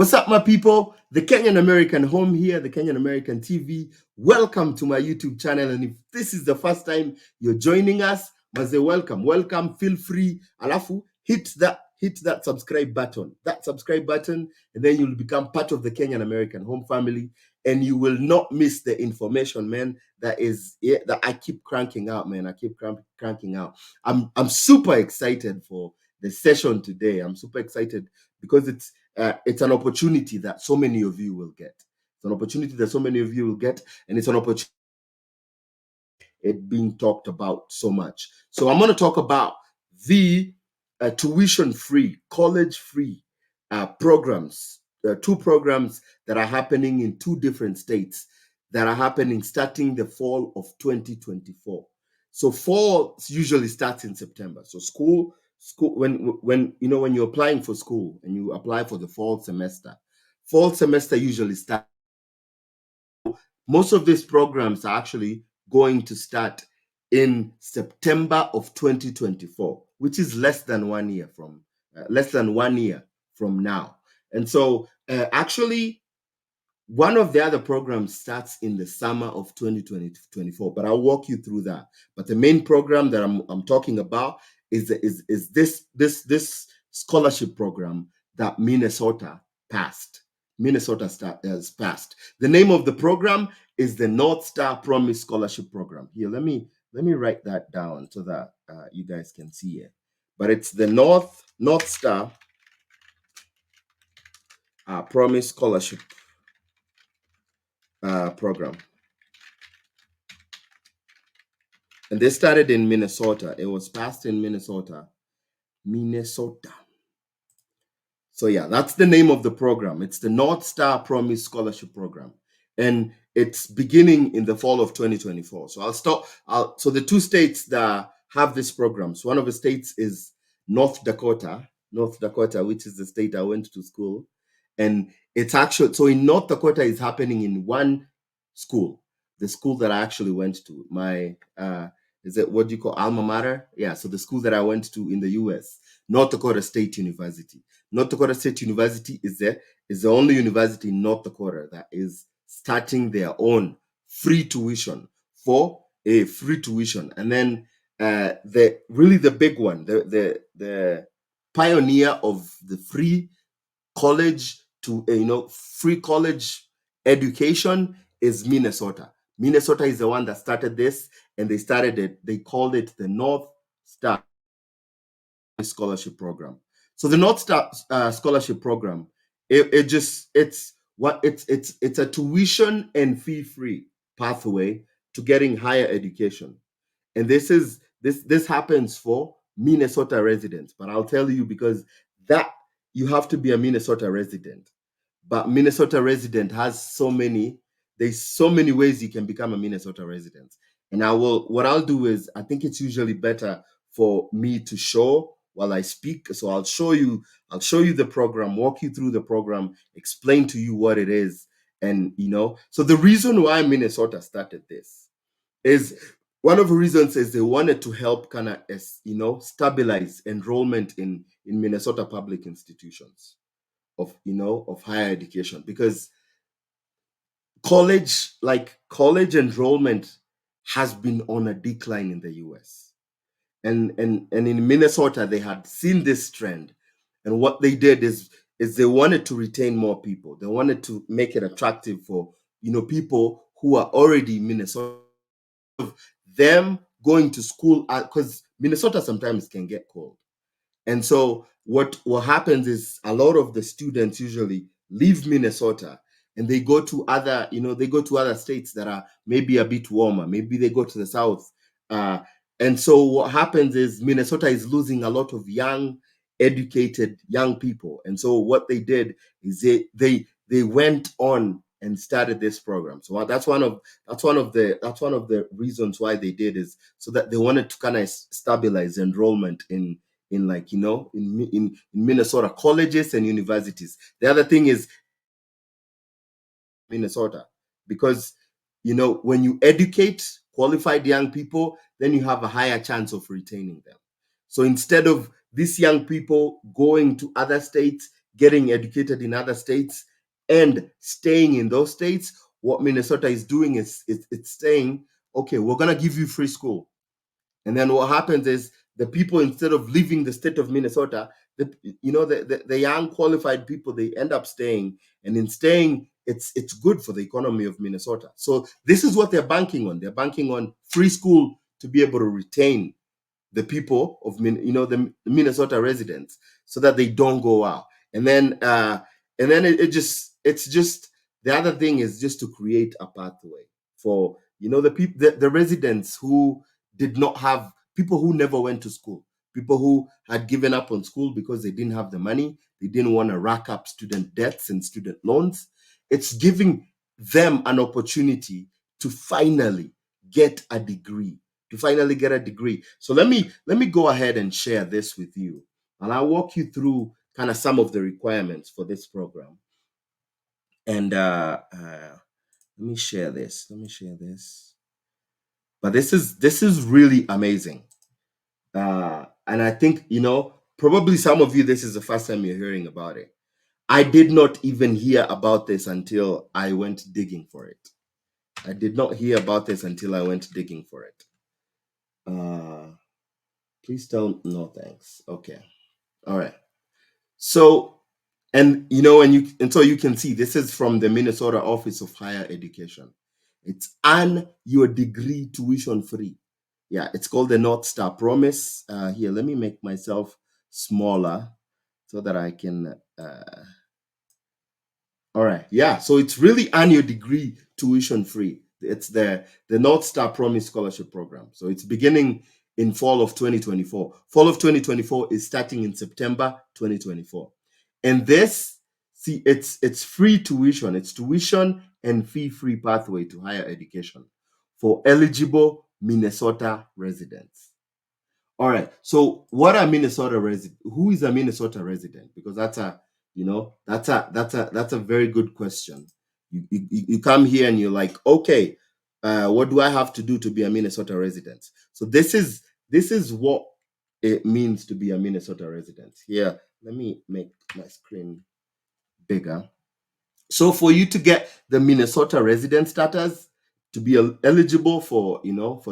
What's up, my people? The Kenyan American home here, the Kenyan American TV. Welcome to my YouTube channel. And if this is the first time you're joining us, maze, welcome. Feel free. Alafu, hit that subscribe button. And then you'll become part of the Kenyan American home family. And you will not miss the information, man. That I keep cranking out, man. I keep cranking out. I'm super excited for the session today. I'm super excited because it's an opportunity that so many of you will get. It's an opportunity that so many of you will get, and it's an opportunity it being talked about so much. So I'm going to talk about the tuition-free, college-free programs, two programs that are happening in two different states that are happening starting the fall of 2024. So fall usually starts in September. So school when you're applying for school and you apply for the fall semester usually starts. Most of these programs are actually going to start in September of 2024, which is less than 1 year from now. And so actually one of the other programs starts in the summer of 2024, but I'll walk you through that. But the main program that I'm talking about is this scholarship program that Minnesota passed. Has passed. The name of the program is the Northstar Promise Scholarship Program. Here, let me write that down so that you guys can see it. But it's the Northstar Promise Scholarship program. And they started in Minnesota. It was passed in Minnesota. So yeah, that's the name of the program. It's the Northstar Promise Scholarship Program. And it's beginning in the fall of 2024. So so the two states that have this program. So one of the states is North Dakota, which is the state I went to school. And it's actually, so in North Dakota, it's happening in one school, the school that I actually went to. My, is it what do you call alma mater? Yeah, so the school that I went to in the US, North Dakota State University. North Dakota State University is the only university in North Dakota that is starting their own free tuition and then the big one, the pioneer of the free college free college education is Minnesota. Minnesota is the one that started this, and they called it the North Star Scholarship Program. So the North Star Scholarship Program, it's a tuition and fee-free pathway to getting higher education. And this happens for Minnesota residents. But I'll tell you, because that you have to be a Minnesota resident. But Minnesota resident there's so many ways you can become a Minnesota resident. And what I'll do is, I think it's usually better for me to show while I speak. So I'll show you the program, walk you through the program, explain to you what it is. And so the reason why Minnesota started this is, one of the reasons is they wanted to help kind of stabilize enrollment in Minnesota public institutions of higher education, because college enrollment has been on a decline in the US. And in Minnesota, they had seen this trend, and what they did is they wanted to retain more people. They wanted to make it attractive for people who are already in Minnesota, them going to school, because Minnesota sometimes can get cold. And so what happens is, a lot of the students usually leave Minnesota and they go to other states that are maybe a bit warmer. Maybe they go to the south. And so what happens is, Minnesota is losing a lot of young, educated young people. And so what they did is they went on and started this program. So that's one of the reasons why they did, is so that they wanted to kind of stabilize enrollment in Minnesota colleges and universities. The other thing is Minnesota, because when you educate qualified young people, then you have a higher chance of retaining them. So instead of these young people going to other states getting educated in other states, and staying in those states, what Minnesota is doing is it's saying, okay, we're going to give you free school. And then what happens is the people, instead of leaving the state of Minnesota, the young qualified people, they end up staying. And in staying, it's good for the economy of Minnesota. So this is what they're banking on. They're banking on free school to be able to retain the people of the Minnesota residents, so that they don't go out. And then it's just the other thing is just to create a pathway for the people, the residents who did not have, people who never went to school, people who had given up on school because they didn't have the money, they didn't want to rack up student debts and student loans. It's giving them an opportunity to finally get a degree, So let me go ahead and share this with you, and I'll walk you through kind of some of the requirements for this program. And let me share this. But this is really amazing. And I think, probably some of you, this is the first time you're hearing about it. I did not even hear about this until I went digging for it. I did not hear about this until I went digging for it. Please tell no thanks. Okay. All right. So, so you can see this is from the Minnesota Office of Higher Education. It's your degree tuition free. Yeah, it's called the Northstar Promise. Here, let me make myself smaller so that I can. All right, yeah. So it's really your degree tuition free. It's the Northstar Promise Scholarship Program. So it's beginning in fall of 2024. Fall of 2024 is starting in September 2024. And it's free tuition. It's tuition and fee-free pathway to higher education for eligible Minnesota residents. All right. So what are Minnesota resident? Who is a Minnesota resident? Because that's a very good question. You come here and you're like, okay, what do I have to do to be a Minnesota resident? So this is what it means to be a Minnesota resident. Here, let me make my screen bigger. So for you to get the Minnesota resident status, to be eligible for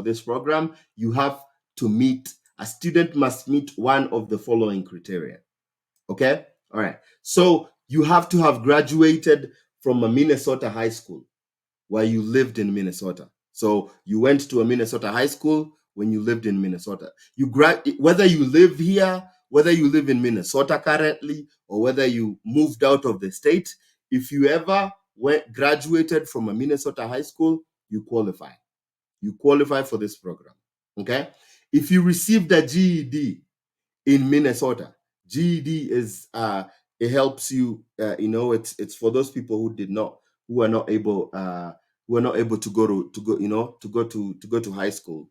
this program, a student must meet one of the following criteria. Okay? All right. So you have to have graduated from a Minnesota high school while you lived in Minnesota. So you went to a Minnesota high school when you lived in Minnesota. Whether you live here, whether you live in Minnesota currently, or whether you moved out of the state, if you ever graduated from a Minnesota high school, you qualify. You qualify for this program. Okay? If you received a GED in Minnesota, GED is it helps you. It's for those people who are not able to go to high school,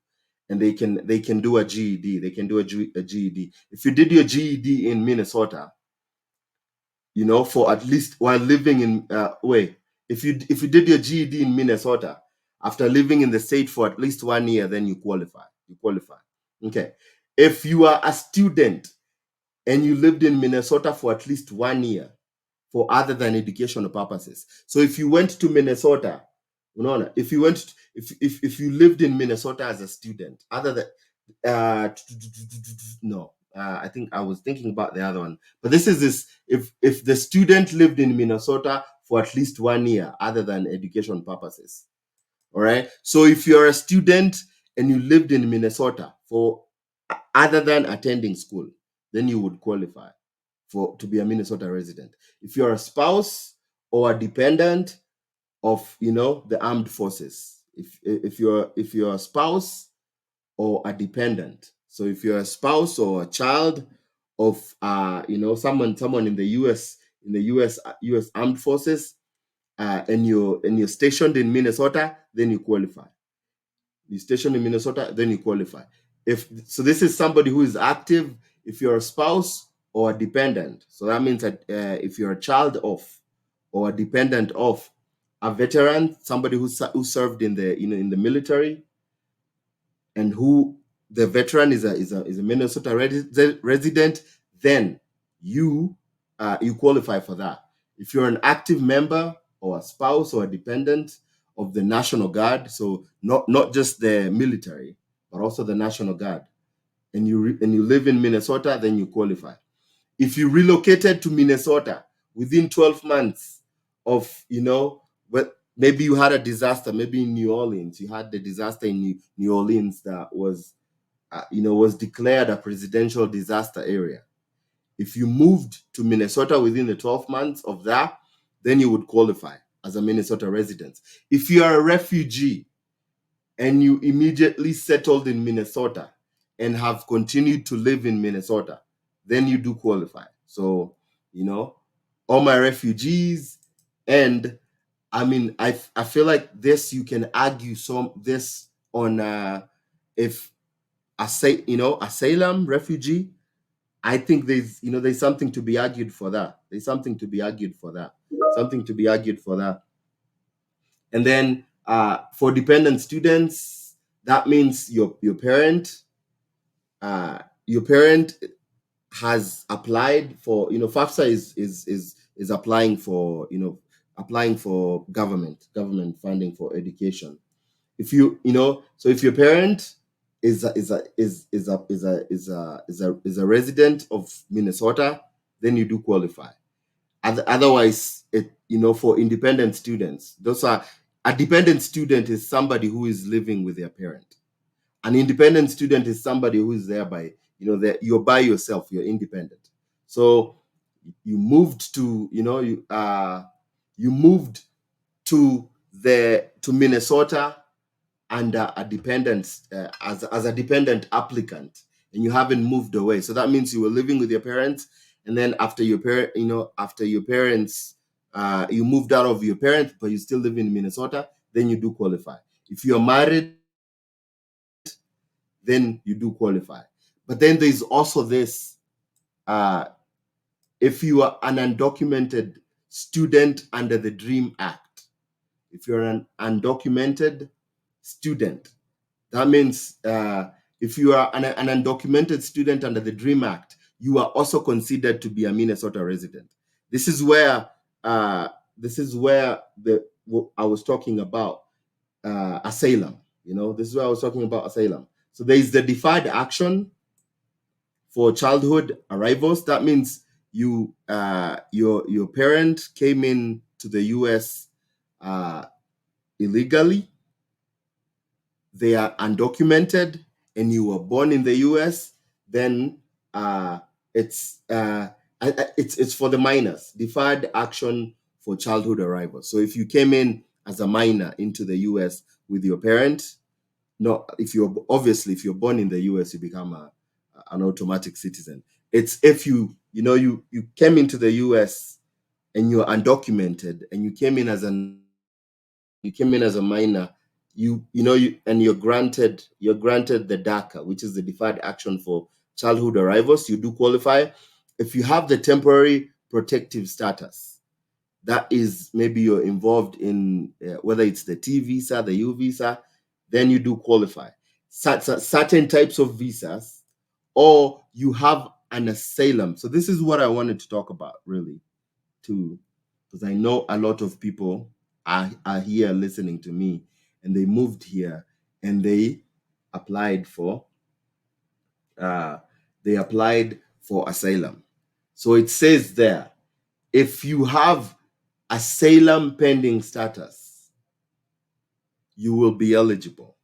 and they can do a GED. They can do a GED. If you did your GED in Minnesota, for at least while living in if you did your GED in Minnesota after living in the state for at least 1 year, then you qualify. Okay. If you are a student and you lived in Minnesota for at least 1 year for other than educational purposes. So if you went to Minnesota, if you lived in Minnesota as a student, other than no, I think I was thinking about the other one, but if the student lived in Minnesota for at least 1 year other than education purposes. All right. So if you're a student and you lived in Minnesota for other than attending school, then you would qualify to be a Minnesota resident. If you're a spouse or a dependent of the armed forces, if you're a spouse or a dependent, so if you're a spouse or a child of someone in the US armed forces, and you're stationed in Minnesota, then you qualify. You're stationed in Minnesota, then you qualify. This is somebody who is active. If you're a spouse or a dependent, so that means that if you're a child of or a dependent of a veteran, somebody who served in the military, and who the veteran is a Minnesota resident, then you you qualify for that. If you're an active member or a spouse or a dependent of the National Guard, so not just the military, but also the National Guard, and you live in Minnesota, then you qualify. If you relocated to Minnesota within 12 months of, maybe you had a disaster, maybe in New Orleans, you had the disaster in New Orleans that was declared a presidential disaster area. If you moved to Minnesota within the 12 months of that, then you would qualify as a Minnesota resident. If you are a refugee and you immediately settled in Minnesota and have continued to live in Minnesota, then you do qualify. So, all my refugees, and I mean, I feel like this, you can argue this on if asylum refugee. I think there's something to be argued for that. There's something to be argued for that. Something to be argued for that. And then for dependent students, that means your parent has applied for, FAFSA is applying for government funding for education. If if your parent is a resident of Minnesota, then you do qualify. Otherwise, for independent students, a dependent student is somebody who is living with their parent. An independent student is somebody who is there by, that you're by yourself, you're independent. So you moved to, you moved to Minnesota under a dependent as a dependent applicant, and you haven't moved away. So that means you were living with your parents, and then after your parents, you moved out of your parents, but you still live in Minnesota, then you do qualify. If you're married, then you do qualify. But then there's also this: if you are an undocumented student under the DREAM Act, if you're an undocumented student, that means if you are an undocumented student under the DREAM Act, you are also considered to be a Minnesota resident. This is where I was talking about asylum. This is where I was talking about asylum. So there is the deferred action for childhood arrivals. That means your parent came in to the U.S. Illegally. They are undocumented, and you were born in the U.S., then it's for the minors, deferred action for childhood arrivals. So if you came in as a minor into the U.S. with your parents, if you're born in the U.S., you become an automatic citizen. It's if you came into the U.S. and you're undocumented, and you came in as a minor, and you're granted the DACA, which is the deferred action for childhood arrivals. You do qualify. If you have the temporary protective status, that is, maybe you're involved in whether it's the T visa, the U visa, then you do qualify. Certain types of visas, or you have an asylum. So this is what I wanted to talk about, really, too, because I know a lot of people are here listening to me, and they moved here and they applied for asylum. So it says there, if you have asylum pending status, you will be eligible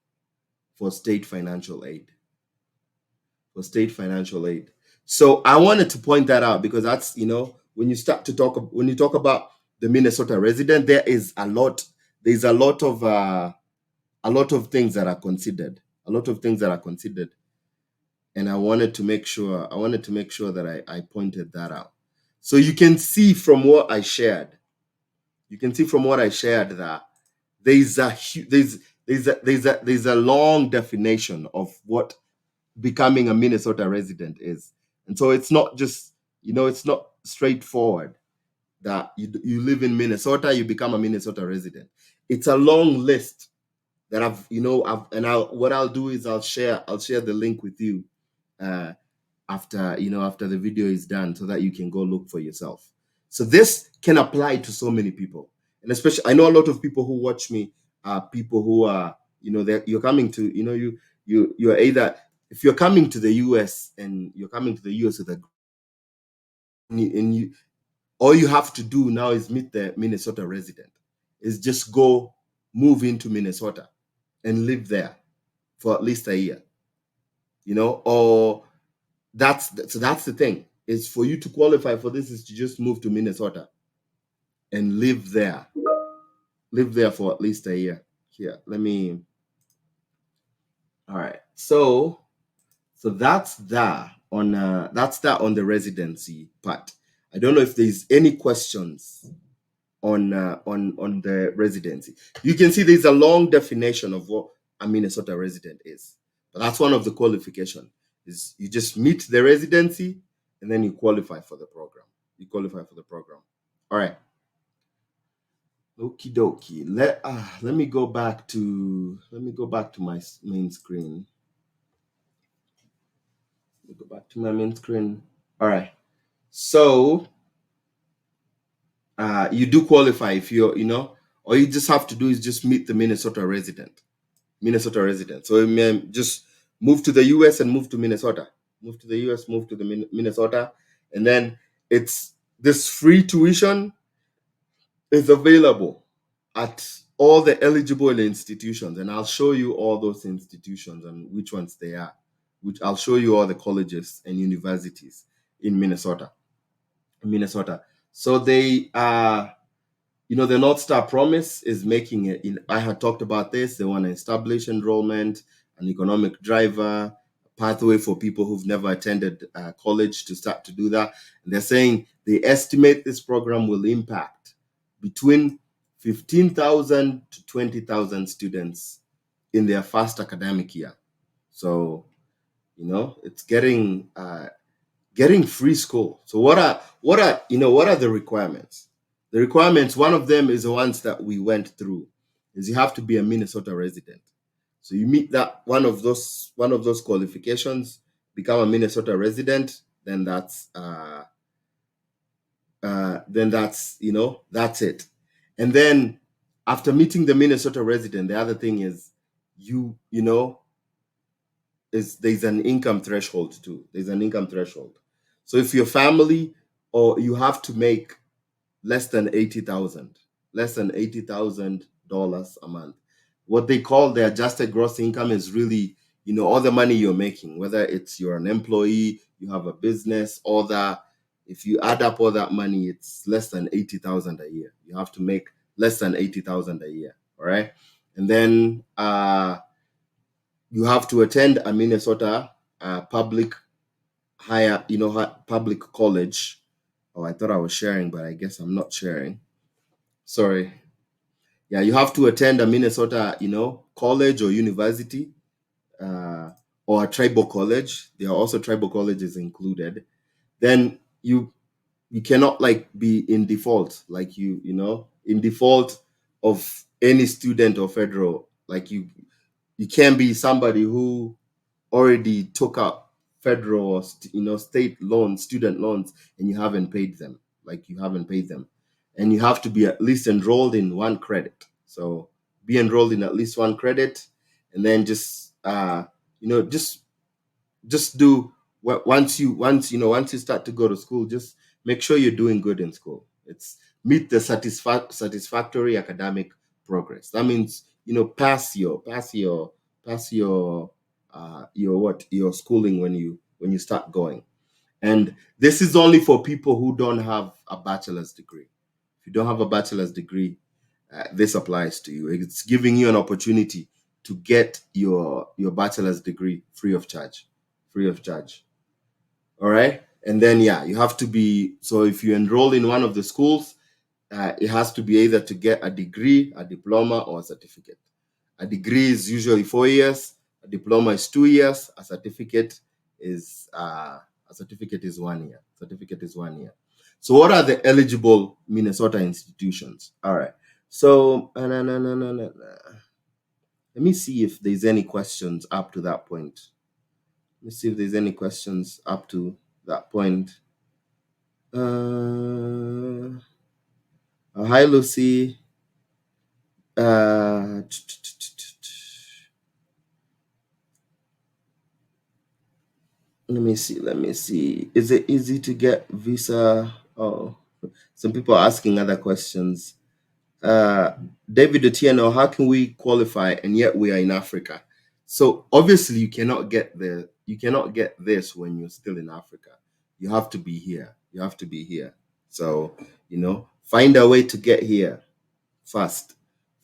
for state financial aid. So I wanted to point that out, because that's, when you talk about the Minnesota resident, there's a lot of things that are considered. And I wanted to make sure that I pointed that out. So you can see from what I shared that there's a long definition of what becoming a Minnesota resident is. And so it's not just, it's not straightforward that you live in Minnesota, you become a Minnesota resident. It's a long list that what I'll do is I'll share the link with you. after after the video is done, so that you can go look for yourself. So this can apply to so many people, and especially I know a lot of people who watch me are people who are that you're coming to you're either, if you're coming to the US and you're coming to the US with a and you all you have to do now is meet the Minnesota resident, is just go move into Minnesota and live there for at least a year, or that's the thing, is for you to qualify for this is to just move to Minnesota and live there for at least a year. Here, let me. All right, so that's that on the residency part. I don't know if there's any questions on the residency. You can see there's a long definition of what a Minnesota resident is, but that's one of the qualification, is you just meet the residency and then you qualify for the program. All right. Okie dokie. Let me go back to my main screen. All right. So you do qualify if you're, all you just have to do is just meet the Minnesota resident. So you may just move to the US and move to Minnesota. Move to the US, move to the Minnesota, and then it's this free tuition is available at all the eligible institutions, and I'll show you all those institutions and which ones they are. Which I'll show you all the colleges and universities in Minnesota. So they are, the Northstar promise is making it. I had talked about this. They want to establish enrollment, an economic driver, a pathway for people who've never attended college to start to do that. And they're saying they estimate this program will impact between 15,000 to 20,000 students in their first academic year. So, it's getting free school. So what are the requirements? The requirements, one of them is the ones that we went through, is you have to be a Minnesota resident. So you meet that one of those qualifications, become a Minnesota resident, then that's that's it. And then after meeting the Minnesota resident, the other thing is there's an income threshold too. So if your family, or you have to make less than $80,000 a month. What they call the adjusted gross income is really, all the money you're making, whether it's you're an employee, you have a business, all that. If you add up all that money, it's less than 80,000 a year. You have to make less than 80,000 a year. All right. And then you have to attend a Minnesota public public college. Oh, I thought I was sharing, but I guess I'm not sharing. Sorry. Yeah, you have to attend a Minnesota, college or university, or a tribal college. There are also tribal colleges included. Then you cannot be in default, in default of any student or federal. You can't be somebody who already took out federal or state loans, student loans, and you haven't paid them. And you have to be at least enrolled in one credit. So be enrolled in at least one credit, and then just just do once you start to go to school, just make sure you're doing good in school. It's meet the satisfactory academic progress. That means pass your schooling when you start going. And this is only for people who don't have a bachelor's degree. If you don't have a bachelor's degree, this applies to you. It's giving you an opportunity to get your bachelor's degree free of charge. All right. And then, you have to be, so if you enroll in one of the schools, it has to be either to get a degree, a diploma, or a certificate. A degree is usually 4 years. A diploma is 2 years. A certificate is 1 year. So what are the eligible Minnesota institutions? All right. So let me see if there's any questions up to that point. Let me see if there's any questions up to that point. Hi, Lucy. Uh, Let me see. Let me see. Is it easy to get visa? Oh, some people are asking other questions. Uh, David Otieno, how can we qualify and yet we are in Africa? So obviously you cannot get the you cannot get this when you're still in Africa. You have to be here. You have to be here. So, find a way to get here fast.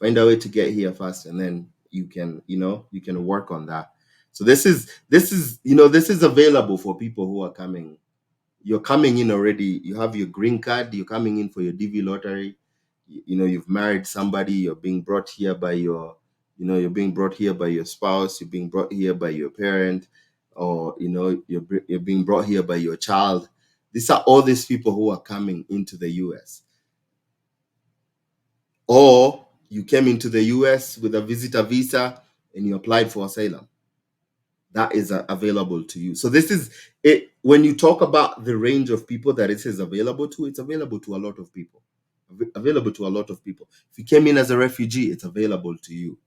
Find a way to get here fast, and then you can work on that. So this is available for people who are coming. You're coming in already. You have your green card. You're coming in for your DV lottery. You've married somebody. You're being brought here by your spouse. You're being brought here by your parent, or you're being brought here by your child. These are all these people who are coming into the US. Or you came into the US with a visitor visa and you applied for asylum. That is available to you. So this is it. When you talk about the range of people that it is available to, it's available to a lot of people. Available to a lot of people. If you came in as a refugee, it's available to you.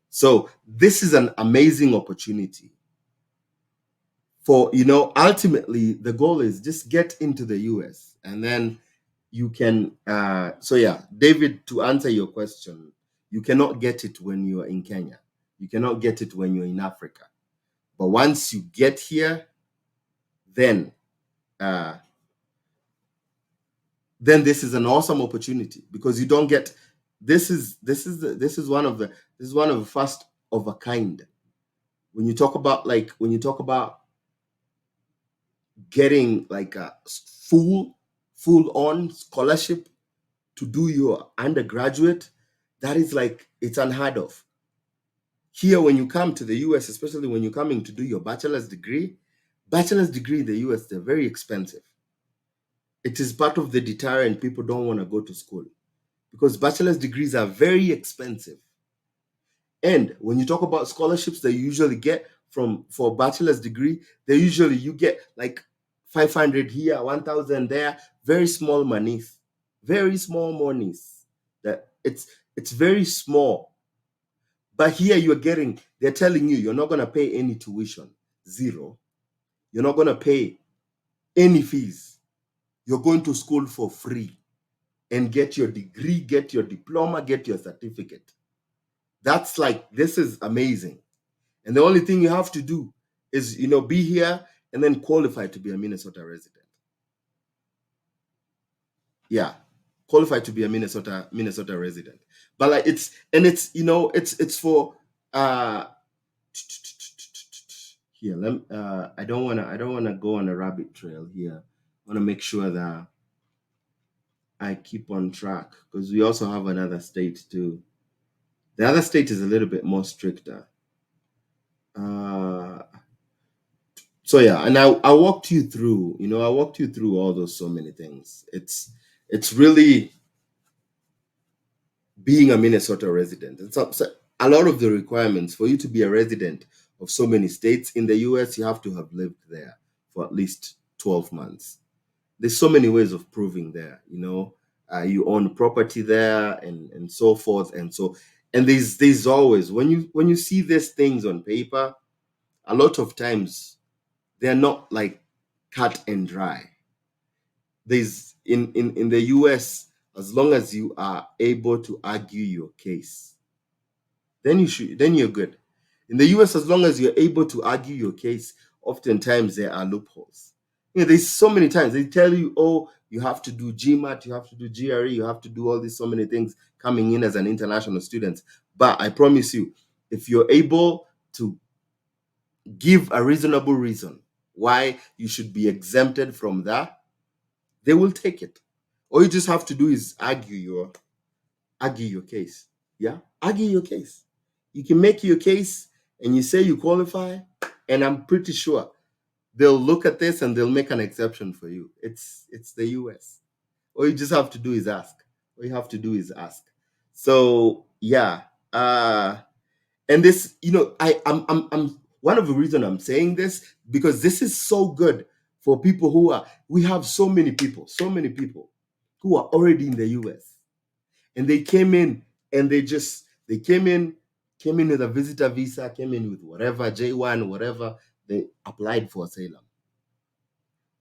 So this is an amazing opportunity for, ultimately the goal is just get into the US, and then you can so yeah, David, to answer your question, you cannot get it when you're in Kenya. You cannot get it when you're in Africa. But once you get here, then uh, then this is an awesome opportunity, because you don't get this is one of the first of a kind. When you talk about getting like a full on scholarship to do your undergraduate, that is like, it's unheard of. Here, when you come to the US, especially when you're coming to do your bachelor's degree in the US, they're very expensive. It is part of the deterrent. People don't want to go to school because bachelor's degrees are very expensive. And when you talk about scholarships that you usually get for bachelor's degree, you get like 500 here, 1,000 there, very small monies, very small monies. That it's very small. But here they're telling you you're not going to pay any tuition, zero. You're not going to pay any fees. You're going to school for free and get your degree, get your diploma, get your certificate. That's like, this is amazing. And the only thing you have to do is, be here and then qualify to be a Minnesota resident. Yeah, qualify to be a Minnesota resident. But like it's for here. I don't wanna go on a rabbit trail here. I wanna make sure that I keep on track, because we also have another state too. The other state is a little bit more stricter. Uh, so yeah, and I walked you through, all those so many things. It's really being a Minnesota resident. So a lot of the requirements for you to be a resident of so many states in the US, you have to have lived there for at least 12 months. There's so many ways of proving there, you own property there, and so forth. And there's always, when you see these things on paper, a lot of times they're not like cut and dry. There's in the US, as long as you are able to argue your case, then you're good. In the US, as long as you're able to argue your case, oftentimes there are loopholes. There's so many times they tell you, oh, you have to do GMAT, you have to do GRE, you have to do all these so many things coming in as an international student. But I promise you, if you're able to give a reasonable reason why you should be exempted from that, they will take it. All you just have to do is argue your case. Yeah, argue your case. You can make your case and you say you qualify, and I'm pretty sure they'll look at this and they'll make an exception for you. It's the US. All you just have to do is ask. All you have to do is ask. So yeah, and this, I'm one of the reasons I'm saying this, because this is so good for people we have so many people who are already in the US, and they came in and they came in with a visitor visa, came in with whatever, J1, whatever, they applied for asylum.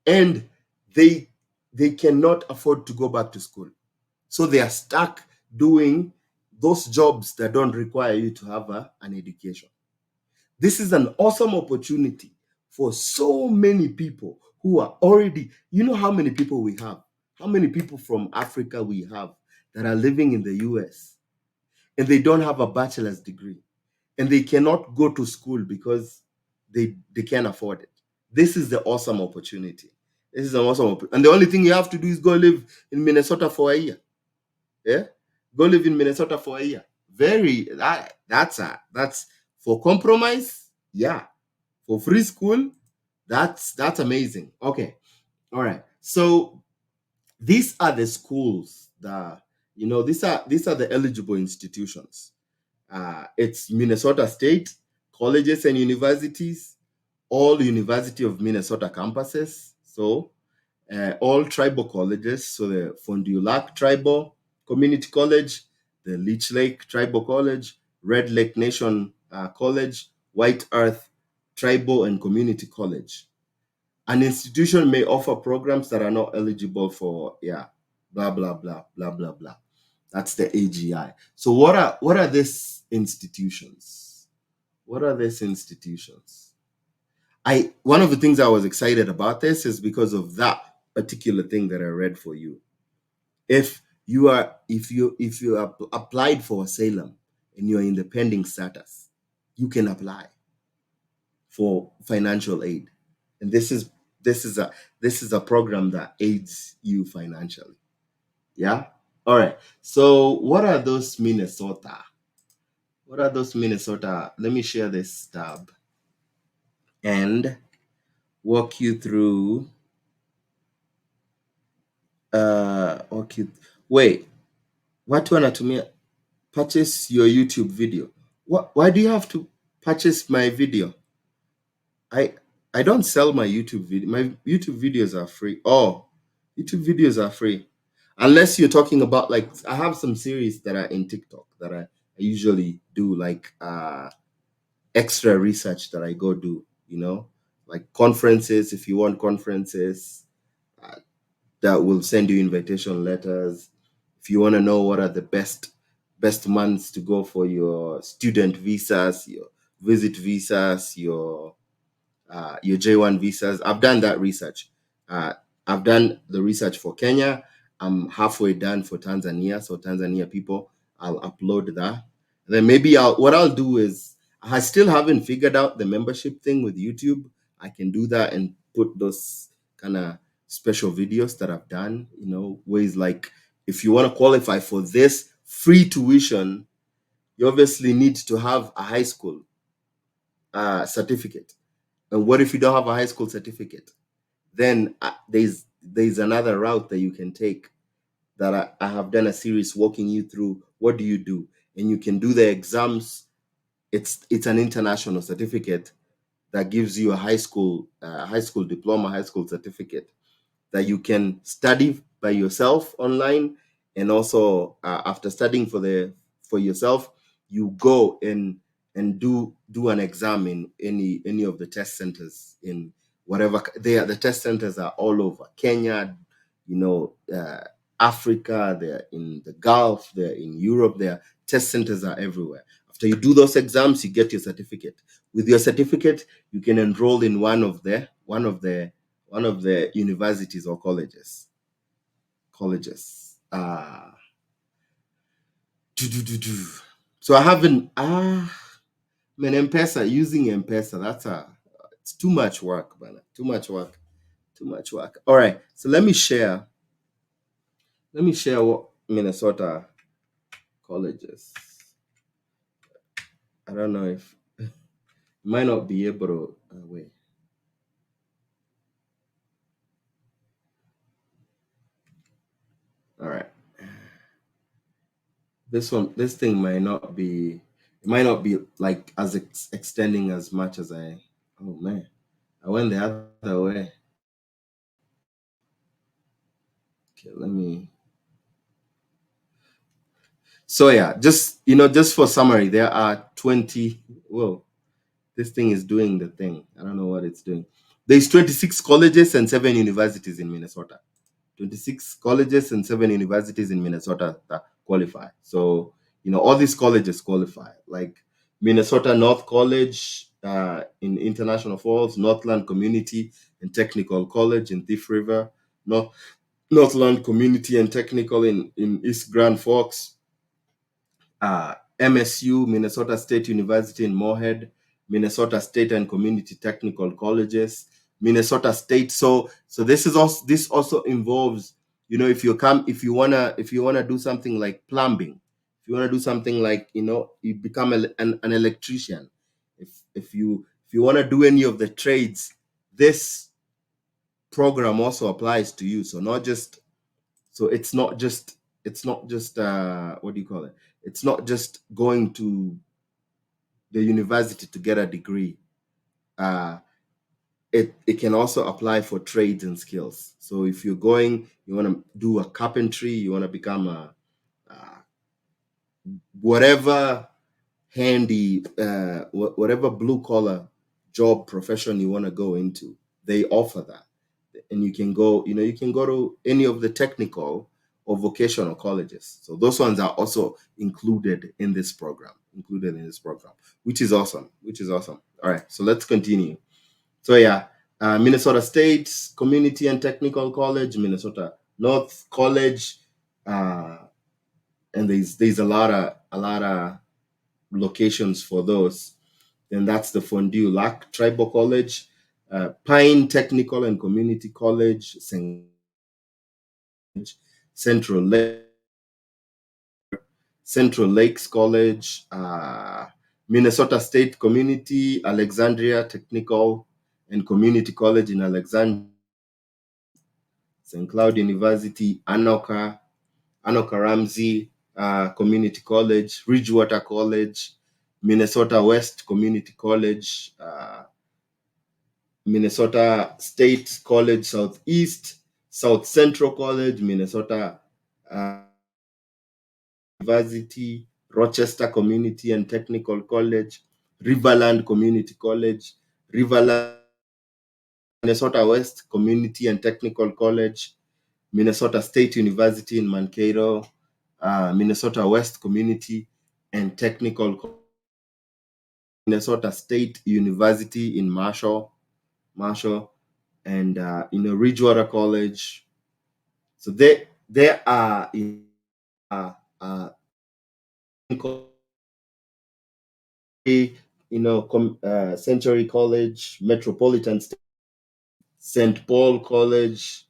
And they they cannot afford to go back to school. So they are stuck doing those jobs that don't require you to have an education. This is an awesome opportunity for so many people who are already, you know how many people we have, how many people from Africa we have that are living in the US, and they don't have a bachelor's degree, and they cannot go to school because they can't afford it. This is the awesome opportunity. This is an and the only thing you have to do is go live in Minnesota for a year. Yeah, go live in Minnesota for a year. That's for compromise. Yeah, for free school. That's amazing. Okay, all right. So these are the schools that, these are the eligible institutions. It's Minnesota State colleges and universities, all University of Minnesota campuses. So all tribal colleges. So the Fond du Lac Tribal Community College, the Leech Lake Tribal College, Red Lake Nation College, White Earth Tribal and Community College. An institution may offer programs that are not eligible for, blah, blah, blah, blah, blah, blah. That's the AGI. So what are these institutions? What are these institutions? I One of the things I was excited about this is because of that particular thing that I read for you. If you applied for asylum and you're in the pending status, you can apply for financial aid. And this is a program that aids you financially. Yeah. All right. So what are those Minnesota? What are those Minnesota? Let me share this tab and walk you through. Okay. Wait. Watu wanatumia purchase your YouTube video. Why do you have to purchase my video? I I don't sell my YouTube video. My YouTube videos are free. Oh, YouTube videos are free. Unless you're talking about, like, I have some series that are in TikTok that I usually do, like extra research that I go do, like conferences. If you want conferences, uh, that will send you invitation letters. If you want to know what are the best months to go for your student visas, your visit visas, your J1 visas. I've done that research. Uh, I've done the research for Kenya. I'm halfway done for Tanzania. So Tanzania people, I'll upload that. Then maybe what I'll do is, I still haven't figured out the membership thing with YouTube. I can do that and put those kind of special videos that I've done, ways like, if you want to qualify for this free tuition, you obviously need to have a high school certificate. And what if you don't have a high school certificate? Then there's another route that you can take, that I have done a series walking you through. What do you do? And you can do the exams. It's an international certificate that gives you a high school diploma, high school certificate, that you can study by yourself online. And also, after studying for yourself, you go and do an exam in any of the test centers in whatever they are. The test centers are all over Kenya, Africa, they're in the Gulf, they're in Europe. Their test centers are everywhere. After you do those exams, you get your certificate. With your certificate, you can enroll in one of the universities or colleges. Do, do, do, do. So I haven't man, Mpesa, using Mpesa, it's too much work, man. Too much work. Too much work. All right. So let me share what Minnesota colleges. I don't know if might not be able to wait. All right. This thing might not be it might not be like as extending as much as I. Oh man, I went the other way. Okay, let me. So yeah, just just for summary, there are 20. Whoa, this thing is doing the thing. I don't know what it's doing. There's 26 colleges and 7 universities in Minnesota. 26 colleges and 7 universities in Minnesota that qualify. So, all these colleges qualify, like Minnesota North College in International Falls, Northland Community and Technical College in Thief River, North, Northland Community and Technical in East Grand Forks, MSU, Minnesota State University in Moorhead, Minnesota State and Community Technical Colleges, Minnesota State. So this also involves, if you wanna do something like plumbing, if you wanna do something like you become an electrician, if you wanna do any of the trades, this program also applies to you. It's not just what do you call it? It's not just going to the university to get a degree. Uh, it can also apply for trades and skills. So if you want to do a carpentry, you want to become uh, whatever whatever blue collar job profession you want to go into, they offer that. And you can go to any of the technical or vocational colleges. So those ones are also included in this program, which is awesome. All right, so let's continue. So yeah, Minnesota State Community and Technical College, Minnesota North College, uh, and there's a lot of locations for those. Then that's the Fondue Lac Tribal College, Pine Technical and Community College, Central Lake, Central Lakes College, Minnesota State Community, Alexandria Technical and Community College in Alexandria, St. Cloud University, Anoka Ramsey Community College, Ridgewater College, Minnesota West Community College, Minnesota State College Southeast, South Central College, Minnesota University, Rochester Community and Technical College, Riverland Community College, Riverland, Minnesota West Community and Technical College, Minnesota State University in Mankato, Minnesota West Community and Technical College, Minnesota State University in Marshall, and Ridgewater College. So there are uh, Century College, Metropolitan State, St. Paul College,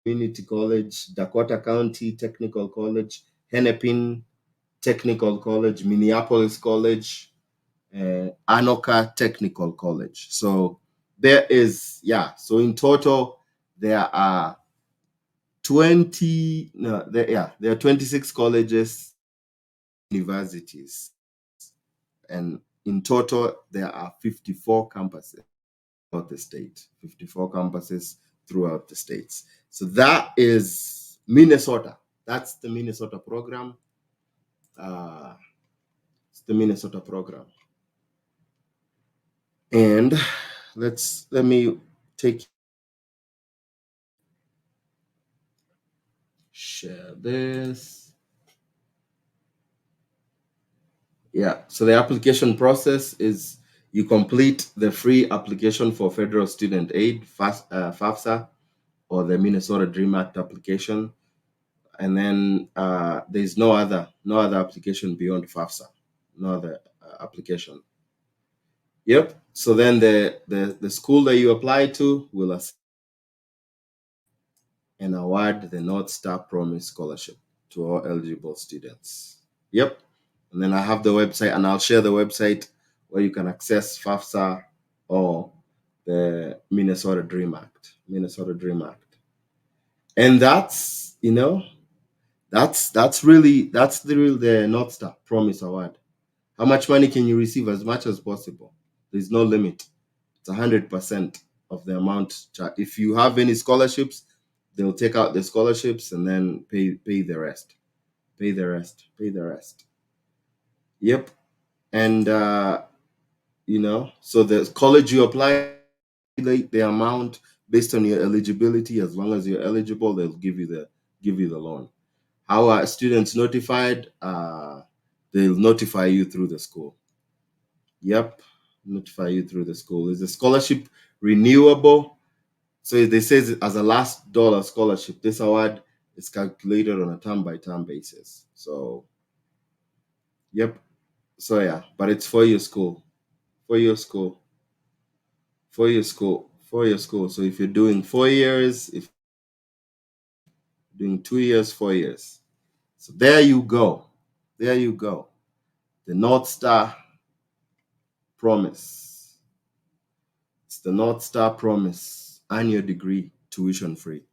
Community College, Dakota County Technical College, Hennepin Technical College, Minneapolis College, Anoka Technical College. So so in total there are 26 colleges, universities, and in total there are 54 campuses throughout the state. 54 campuses throughout the states. So that is Minnesota. That's the Minnesota program. Uh, it's the Minnesota program. And let me share this. Yeah, so the application process is you complete the free application for federal student aid, FAFSA, or the Minnesota Dream Act application, and then there's no other application beyond FAFSA, no other application. Yep. So then the school that you apply to will and award the Northstar Promise Scholarship to all eligible students. Yep. And then I have the website, and I'll share the website where you can access FAFSA or the Minnesota Dream Act. And that's That's the Northstar Promise Award. How much money can you receive? As much as possible. There's no limit. It's 100% of the amount. If you have any scholarships, they'll take out the scholarships and then pay the rest. Pay the rest. Pay the rest. Yep. And so the college you apply, the amount based on your eligibility. As long as you're eligible, they'll give you the loan. How are students notified? They'll notify you through the school. Yep, notify you through the school. Is the scholarship renewable? So they say as a last dollar scholarship. This award is calculated on a term by term basis. So, yep. So yeah, but it's for your school, for your school, for your school, for your school. So if you're doing 4 years, if you're doing 2 years, 4 years. So there you go. There you go. The Northstar Promise. It's the Northstar Promise. And your degree tuition free.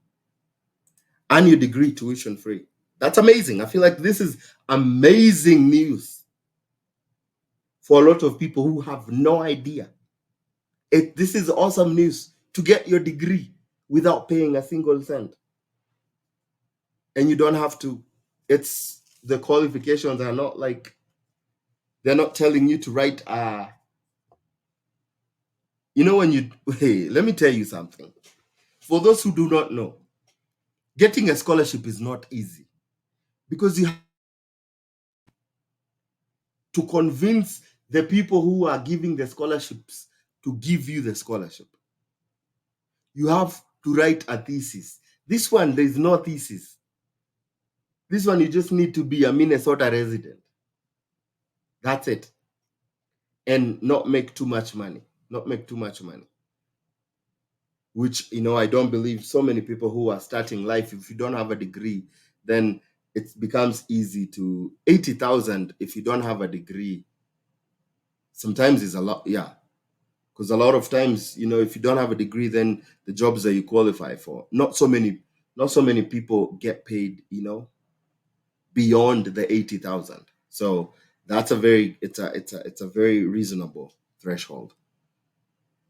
And your degree tuition free. That's amazing. I feel like this is amazing news for a lot of people who have no idea. This is awesome news to get your degree without paying a single cent. And you don't have to, it's the qualifications are not like, they're not telling you to write when you, hey, let me tell you something. For those who do not know, getting a scholarship is not easy because you have to convince the people who are giving the scholarships to give you the scholarship. You have to write a thesis. This one, there's no thesis. This one, you just need to be a Minnesota resident. That's it. And not make too much money. Not make too much money. Which, I don't believe so many people who are starting life, if you don't have a degree, then it becomes easy to 80,000 if you don't have a degree. Sometimes it's a lot, yeah. Because a lot of times, if you don't have a degree, then the jobs that you qualify for, not so many people get paid, beyond the 80,000. So that's it's a very reasonable threshold.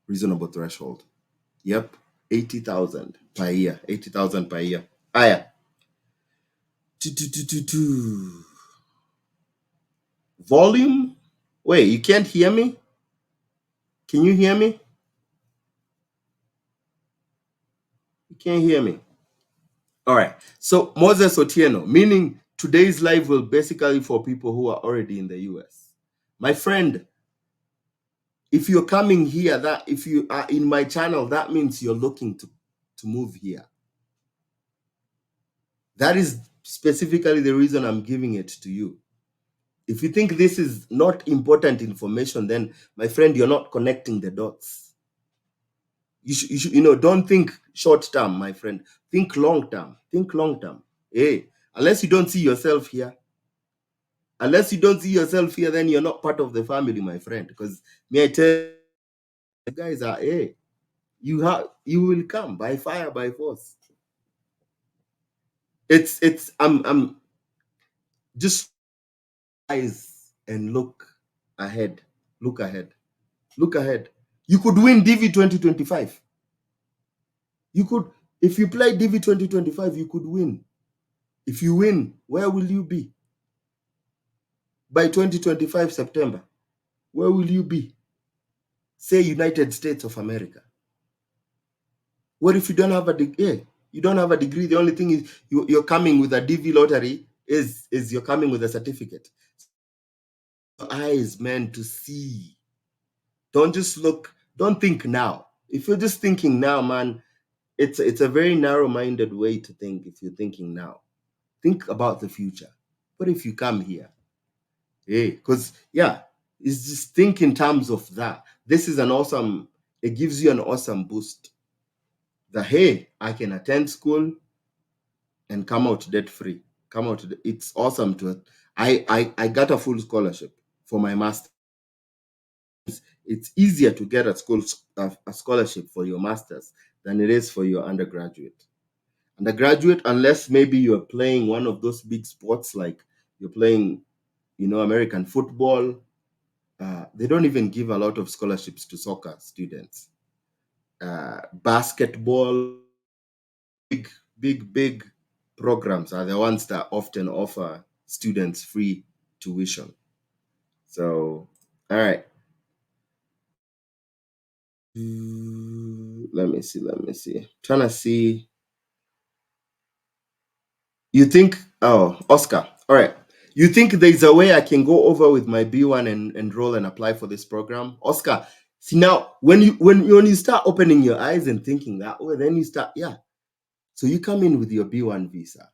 Reasonable threshold. Yep, 80,000 per year. 80,000 per year. Ah, yeah. Volume. Wait, you can't hear me? Can you hear me? You can't hear me. All right. So Moses Otieno, meaning today's live will basically for people who are already in the US. My friend, if you're coming here, that if you are in my channel, that means you're looking to move here. That is specifically the reason I'm giving it to you. If you think this is not important information, then my friend, you're not connecting the dots. You should, don't think short term, my friend. Think long term. Think long term. Hey, unless you don't see yourself here, then you're not part of the family, my friend. Because me, I tell you, the guys are, hey, you will come by fire, by force. I'm just eyes and look ahead. Look ahead. Look ahead. You could win DV 2025. You could, if you play DV 2025, you could win. If you win, where will you be? By 2025 September, where will you be? Say United States of America. What if you don't have a degree? Yeah, you don't have a degree. The only thing is you're coming with a DV lottery is you're coming with a certificate. Your eyes, man, to see. Don't just look. Don't think now. If you're just thinking now, man, it's a very narrow-minded way to think. If you're thinking now, think about the future. What if you come here? Hey, because it's just think in terms of that. This is it gives you an awesome boost. That hey, I can attend school and come out debt free. It's awesome to I got a full scholarship for my master. It's easier to get a scholarship for your masters than it is for your undergraduate. Undergraduate, unless maybe you're playing one of those big sports, like you're playing, American football, they don't even give a lot of scholarships to soccer students. Basketball, big, big programs are the ones that often offer students free tuition. So, all right. Let me see. Trying to see. You think, oh, Oscar, all right. You think there's a way I can go over with my B1 and enroll and apply for this program? Oscar, see now, when you start opening your eyes and thinking that way, then you start, yeah. So you come in with your B1 visa.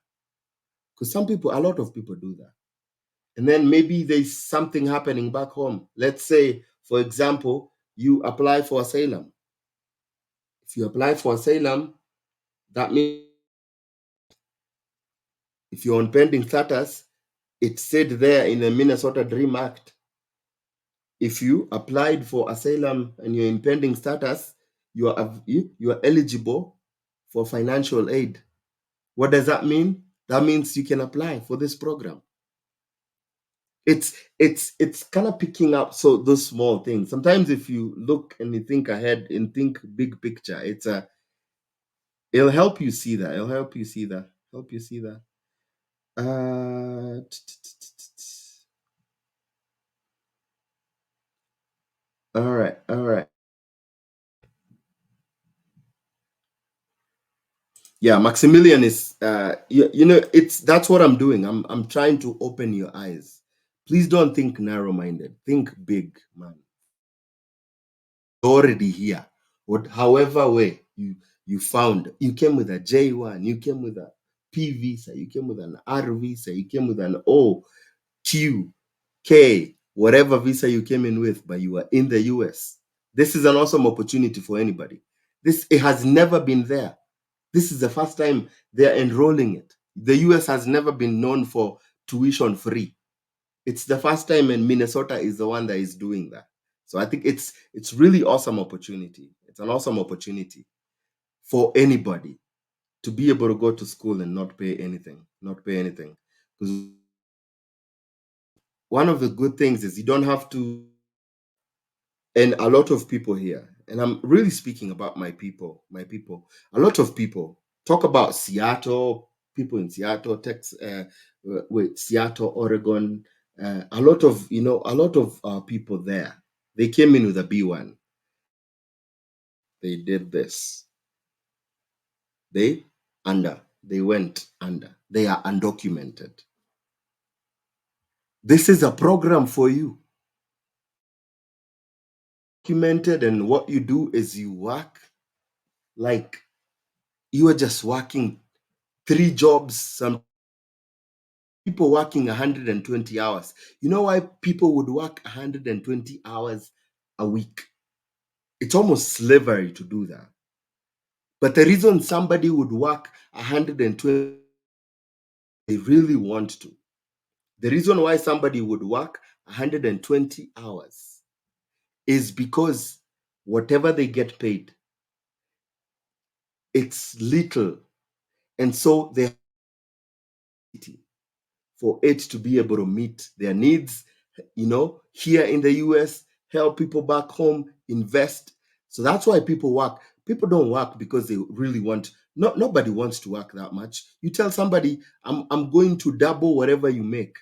Because a lot of people do that. And then maybe there's something happening back home. Let's say, for example, you apply for asylum. If you apply for asylum, that means if you're on pending status, it said there in the Minnesota Dream Act, if you applied for asylum and you're in pending status, you are eligible for financial aid. What does that mean? That means you can apply for this program. It's kind of picking up so those small things. Sometimes if you look and you think ahead and think big picture, it'll help you see that. It'll help you see that. Help you see that. Uh, all right, all right. Yeah, Maximilian is it's that's what I'm doing. I'm trying to open your eyes. Please don't think narrow-minded. Think big, man. You're already here. However way you found, you came with a J1, you came with a P visa, you came with an R visa, you came with an O, Q, K, whatever visa you came in with, but you were in the US. This is an awesome opportunity for anybody. It has never been there. This is the first time they're enrolling it. The US has never been known for tuition free. It's the first time, and Minnesota is the one that is doing that. So I think it's really awesome opportunity. It's an awesome opportunity for anybody to be able to go to school and not pay anything. Not pay anything. Because one of the good things is you don't have to, and a lot of people here, and I'm really speaking about my people, a lot of people talk about Seattle, people in Seattle, Texas, Seattle, Oregon, a lot of people there, they came in with a B1. They did this. They went under. They are undocumented. This is a program for you. Documented, and what you do is you work like you are just working 3 jobs. Some people working 120 hours. You know why people would work 120 hours a week? It's almost slavery to do that. But the reason somebody would work 120, they really want to. The reason why somebody would work 120 hours is because whatever they get paid, it's little. And so they for it to be able to meet their needs, here in the US, help people back home, invest. So that's why people work. People don't work because they really want. Nobody wants to work that much. You tell somebody, I'm going to double whatever you make.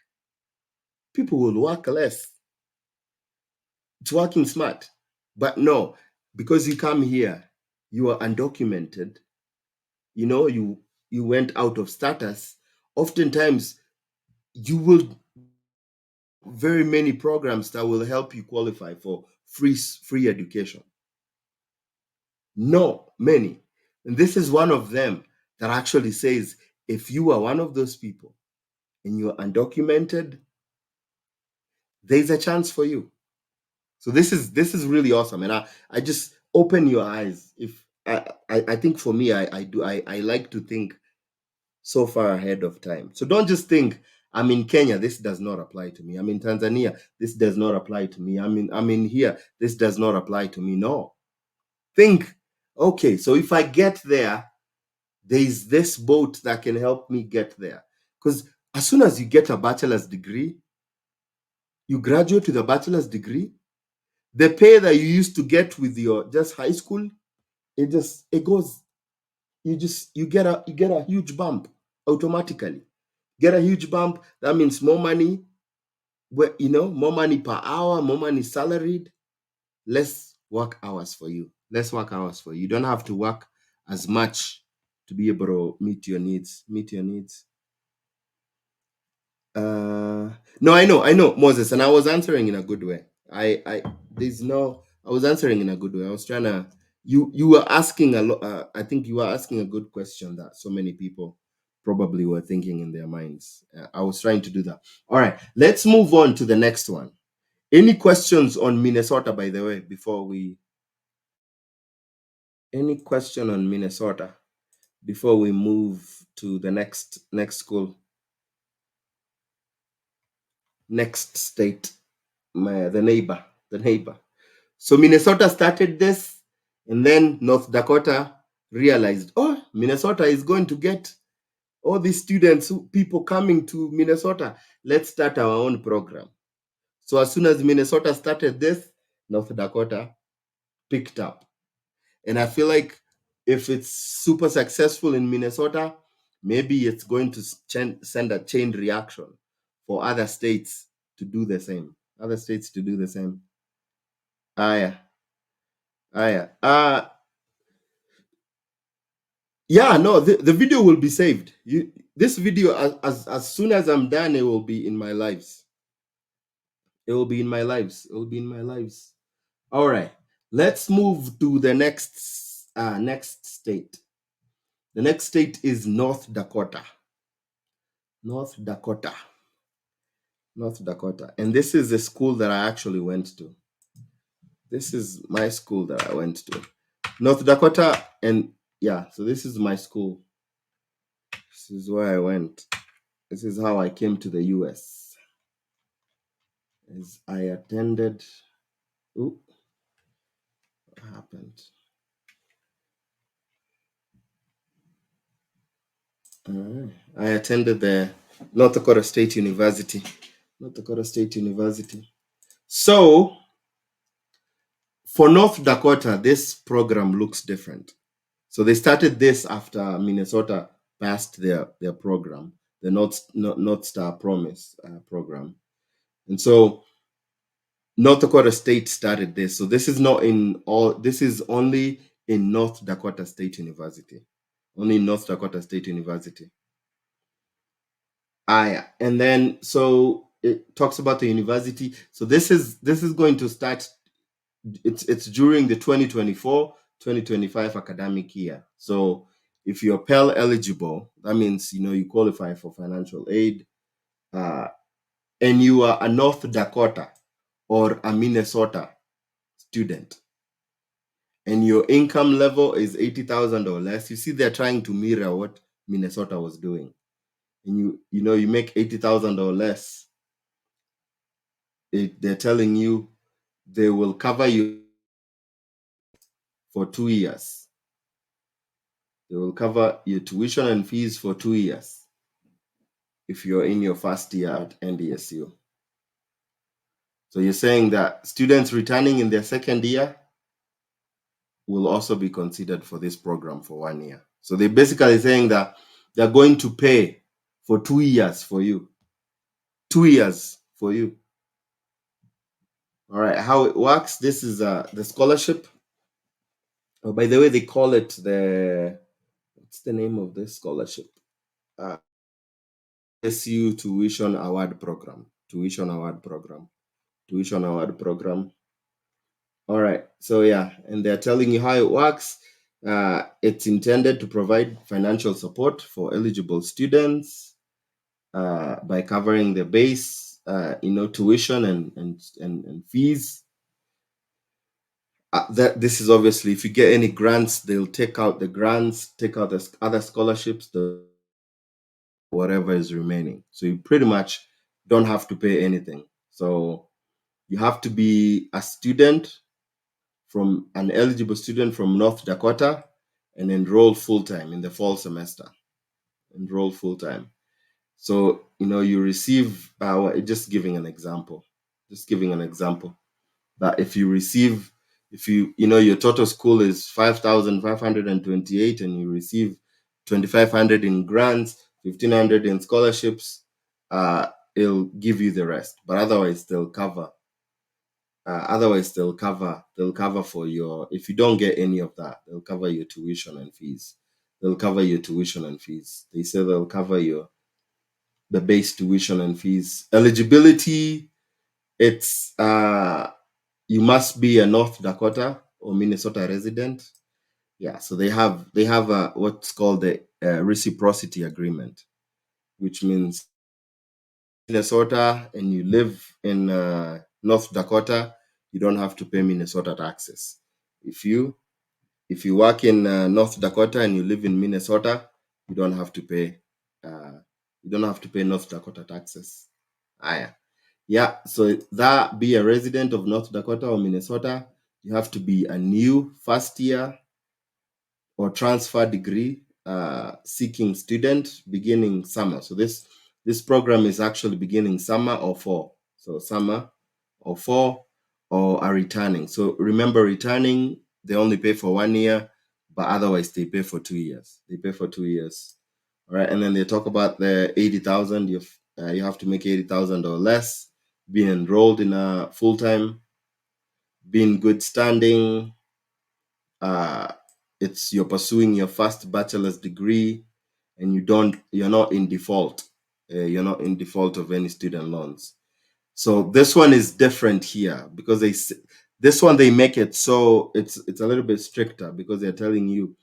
People will work less. It's working smart. But no, because you come here, you are undocumented, you went out of status. Oftentimes, you will very many programs that will help you qualify for free education. No, many. And this is one of them that actually says if you are one of those people and you're undocumented, there's a chance for you. So this is really awesome. And I just open your eyes. If I think for me, I like to think so far ahead of time. So don't just think I'm in Kenya, this does not apply to me. I'm in Tanzania, this does not apply to me. I'm in here, this does not apply to me. No. Think, okay, so if I get there, there is this boat that can help me get there. Because as soon as you get a bachelor's degree, you graduate with a bachelor's degree, the pay that you used to get with your just high school, it goes, you get a huge bump automatically. Get a huge bump. That means more money, more money per hour, more money salaried, less work hours for you. Less work hours for you. You don't have to work as much to be able to meet your needs. Meet your needs. No, I know, Moses, and I was answering in a good way. I was answering in a good way. I was trying to. You were asking a lot. I think you were asking a good question that so many people probably were thinking in their minds. I was trying to do that. All right, let's move on to the next one. Any questions on Minnesota, by the way, before we? Any question on Minnesota before we move to the next school, next state, the neighbor. So Minnesota started this, and then North Dakota realized, oh, Minnesota is going to get all these students, people coming to Minnesota. Let's start our own program. So as soon as Minnesota started this, North Dakota picked up. And I feel like if it's super successful in Minnesota, maybe it's going to send a chain reaction for other states to do the same. Other states to do the same. Ah, yeah. Ah, yeah. Yeah, no, the video will be saved. This video, as soon as I'm done, it will be in my lives. It will be in my lives. It will be in my lives. All right. Let's move to the next state. The next state is North Dakota. North Dakota. North Dakota. And this is the school that I actually went to. This is my school that I went to. North Dakota, and yeah, so this is my school. This is where I went. This is how I came to the US. As I attended. Ooh, what happened? I attended the North Dakota State University. North Dakota State University. So for North Dakota, this program looks different. So they started this after Minnesota passed their program, the Northstar Promise program, and so North Dakota State started this. So this is not in all. This is only in North Dakota State University, only in North Dakota State University. Yeah. And then so it talks about the university. So this is going to start. It's during the 2024-2025 academic year. So if you're Pell eligible, that means you qualify for financial aid, and you are a North Dakota or a Minnesota student, and your income level is 80,000 or less. You see, they're trying to mirror what Minnesota was doing, and you make 80,000 or less. They're telling you they will cover you for 2 years. They will cover your tuition and fees for 2 years if you're in your first year at NDSU. So you're saying that students returning in their second year will also be considered for this program for 1 year. So they're basically saying that they're going to pay for 2 years for you. 2 years for you. All right, how it works, this is the scholarship. Oh, by the way, they call it what's the name of this scholarship? SU Tuition Award Program. Tuition Award Program. Tuition Award Program. All right. So yeah, and they're telling you how it works. It's intended to provide financial support for eligible students by covering the base, tuition and fees. That this is obviously, if you get any grants, they'll take out the grants, take out the other scholarships, whatever is remaining. So you pretty much don't have to pay anything. So you have to be a student, from an eligible student from North Dakota, and enroll full-time in the fall semester. Enroll full-time. So, you receive, just giving an example, that if your total school is 5,528 and you receive 2,500 in grants, 1,500 in scholarships, it'll give you the rest. But otherwise, they'll cover. They'll cover for your. If you don't get any of that, they'll cover your tuition and fees. They say they'll cover the base tuition and fees. Eligibility, it's you must be a North Dakota or Minnesota resident. Yeah, so they have what's called the reciprocity agreement, which means Minnesota and you live in North Dakota, you don't have to pay Minnesota taxes. If you work in North Dakota and you live in Minnesota, you don't have to pay North Dakota taxes. Yeah, so that be a resident of North Dakota or Minnesota, you have to be a new first year or transfer degree seeking student beginning summer. So this program is actually beginning summer or fall. So summer or fall, or are returning. So remember, returning, they only pay for 1 year, but otherwise they pay for 2 years. All right, and then they talk about the 80,000. You have to make 80,000 or less, being enrolled in a full-time, being good standing. It's you're pursuing your first bachelor's degree, and you're not in default. You're not in default of any student loans. So this one is different here because this one they make it so it's a little bit stricter because they're telling you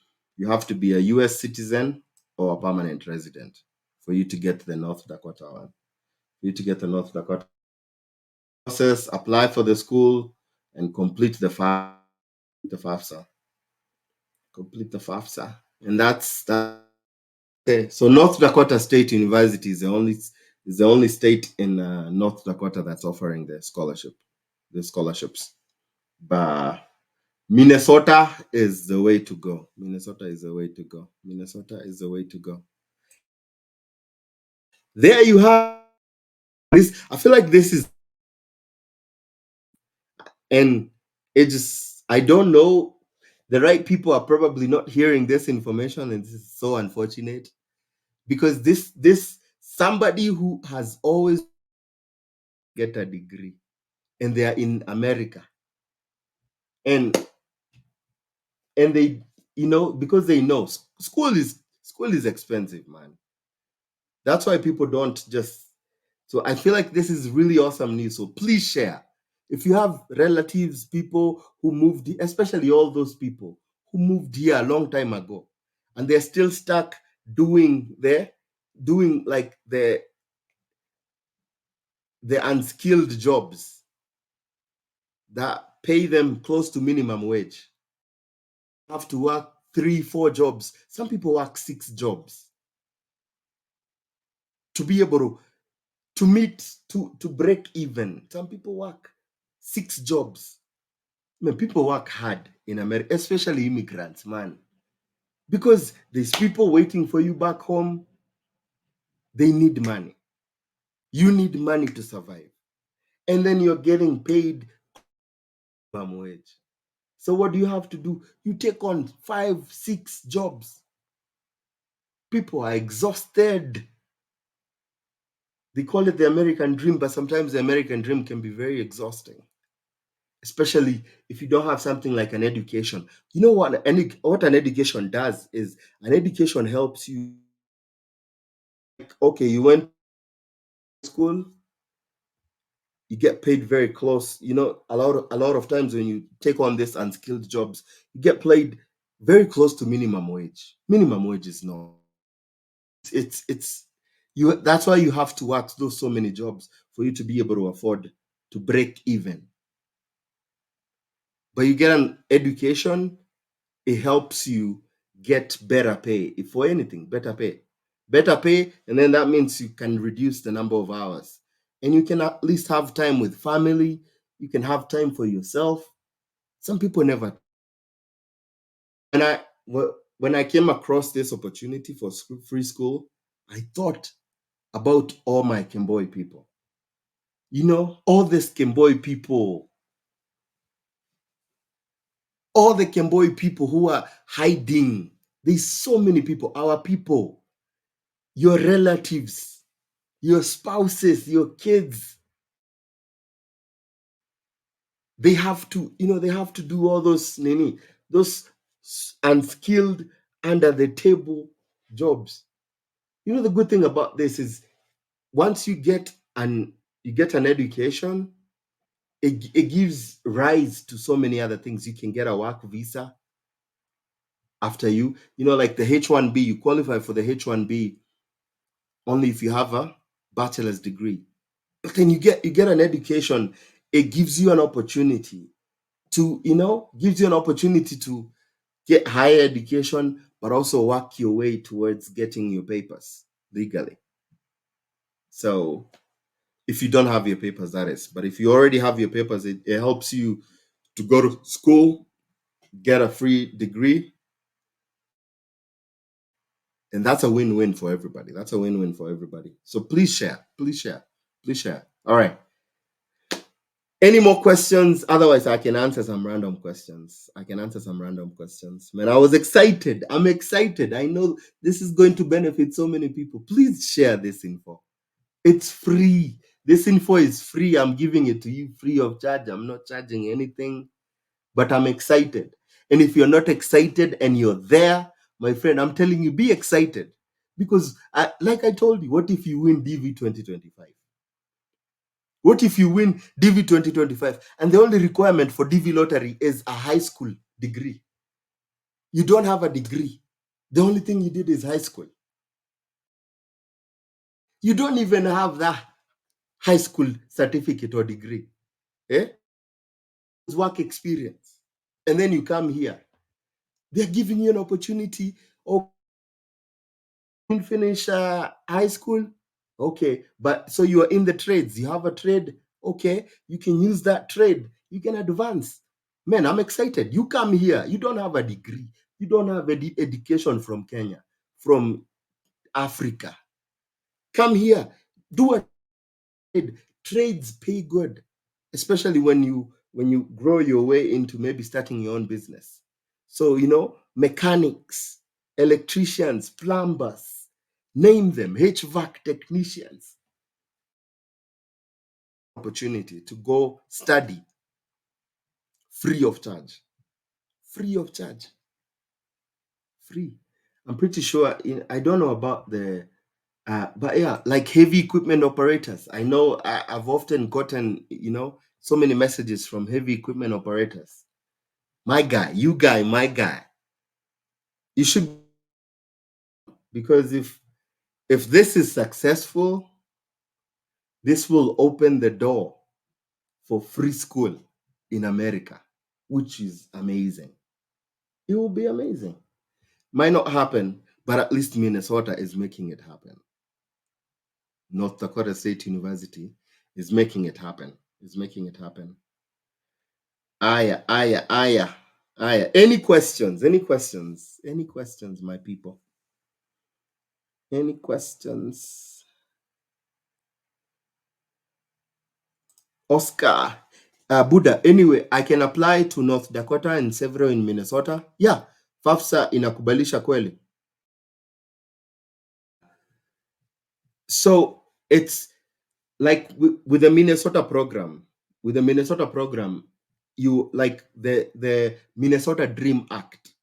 have to be a U.S. citizen or a permanent resident for you to get the North Dakota one. For you to get the North Dakota process, apply for the school, and complete the FAFSA. Complete the FAFSA, and that's that. Okay, so North Dakota State University is the only state in North Dakota that's offering the scholarships. But Minnesota is the way to go. There you have this. I feel like this is, and it just, I don't know. The right people are probably not hearing this information, and this is so unfortunate because this somebody who has always get a degree and they are in America, and they, because they know school is expensive, man. That's why people don't just. So I feel like this is really awesome news. So please share. If you have relatives, people who moved, especially all those people who moved here a long time ago, and they're still stuck doing like the unskilled jobs that pay them close to minimum wage. Have to work 3-4 jobs. Some people work 6 jobs to be able to meet to break even. Some people work 6 jobs. I mean, people work hard in America, especially immigrants, man, because there's people waiting for you back home. They need money. You need money to survive, and then you're getting paid minimum wage. So what do you have to do? You take on 5-6 jobs. People are exhausted. They call it the American dream, but sometimes the American dream can be very exhausting, especially if you don't have something like an education. You know what an education does is an education helps you. Okay, you went to school, you get paid very close. A lot of times when you take on this unskilled jobs, you get paid very close to minimum wage. Minimum wage is not. It's you. That's why you have to work those so many jobs for you to be able to afford to break even. But you get an education, it helps you get better pay. If for anything, better pay, and then that means you can reduce the number of hours, and you can at least have time with family. You can have time for yourself. Some people never. And when I came across this opportunity for free school, I thought about all my Kemboi people. All these Kemboi people, all the Kemboi people who are hiding. There's so many people, our people, your relatives, your spouses, your kids. They have to, they have to do all those those unskilled under the table jobs. The good thing about this is once you get an education, it gives rise to so many other things. You can get a work visa after like the H1B. You qualify for the H1B only if you have a bachelor's degree. But then you get an education. It gives you an opportunity to get higher education, but also work your way towards getting your papers legally. So if you don't have your papers, that is. But if you already have your papers, it helps you to go to school, get a free degree, and that's a win-win for everybody. That's a win-win for everybody. So please share, please share, please share. All right. Any more questions? Otherwise, I can answer some random questions. Man, I was excited. I'm excited. I know this is going to benefit so many people. Please share this info. It's free. This info is free. I'm giving it to you free of charge. I'm not charging anything, but I'm excited. And if you're not excited and you're there, my friend, I'm telling you, be excited. Because, like I told you, what if you win DV 2025? What if you win DV 2025 and the only requirement for DV lottery is a high school degree? You don't have a degree. The only thing you did is high school. You don't even have that high school certificate or degree. It's work experience. And then you come here. They're giving you an opportunity. Oh, you didn't finish high school? Okay. But so you are in the trades. You have a trade. Okay. You can use that trade. You can advance. Man, I'm excited. You come here. You don't have a degree. You don't have education from Kenya, from Africa. Come here. Do a trade. Trades pay good, especially when you grow your way into maybe starting your own business. So, mechanics, electricians, plumbers, name them, HVAC technicians. Opportunity to go study free of charge. Free of charge. Free. I'm pretty sure, I don't know about but yeah, like heavy equipment operators. I know I've often gotten, so many messages from heavy equipment operators. My guy, my guy. You should, because if this is successful, this will open the door for free school in America, which is amazing. It will be amazing. Might not happen, but at least Minnesota is making it happen. North Dakota State University is making it happen. Is making it happen. Aya, aya, aya, aya. Any questions? Any questions? Any questions, my people? Any questions? Oscar, Buddha. Anyway, I can apply to North Dakota and several in Minnesota. Yeah, FAFSA inakubalisha kweli. So it's like with the Minnesota program. With the Minnesota program, you like the Minnesota Dream Act.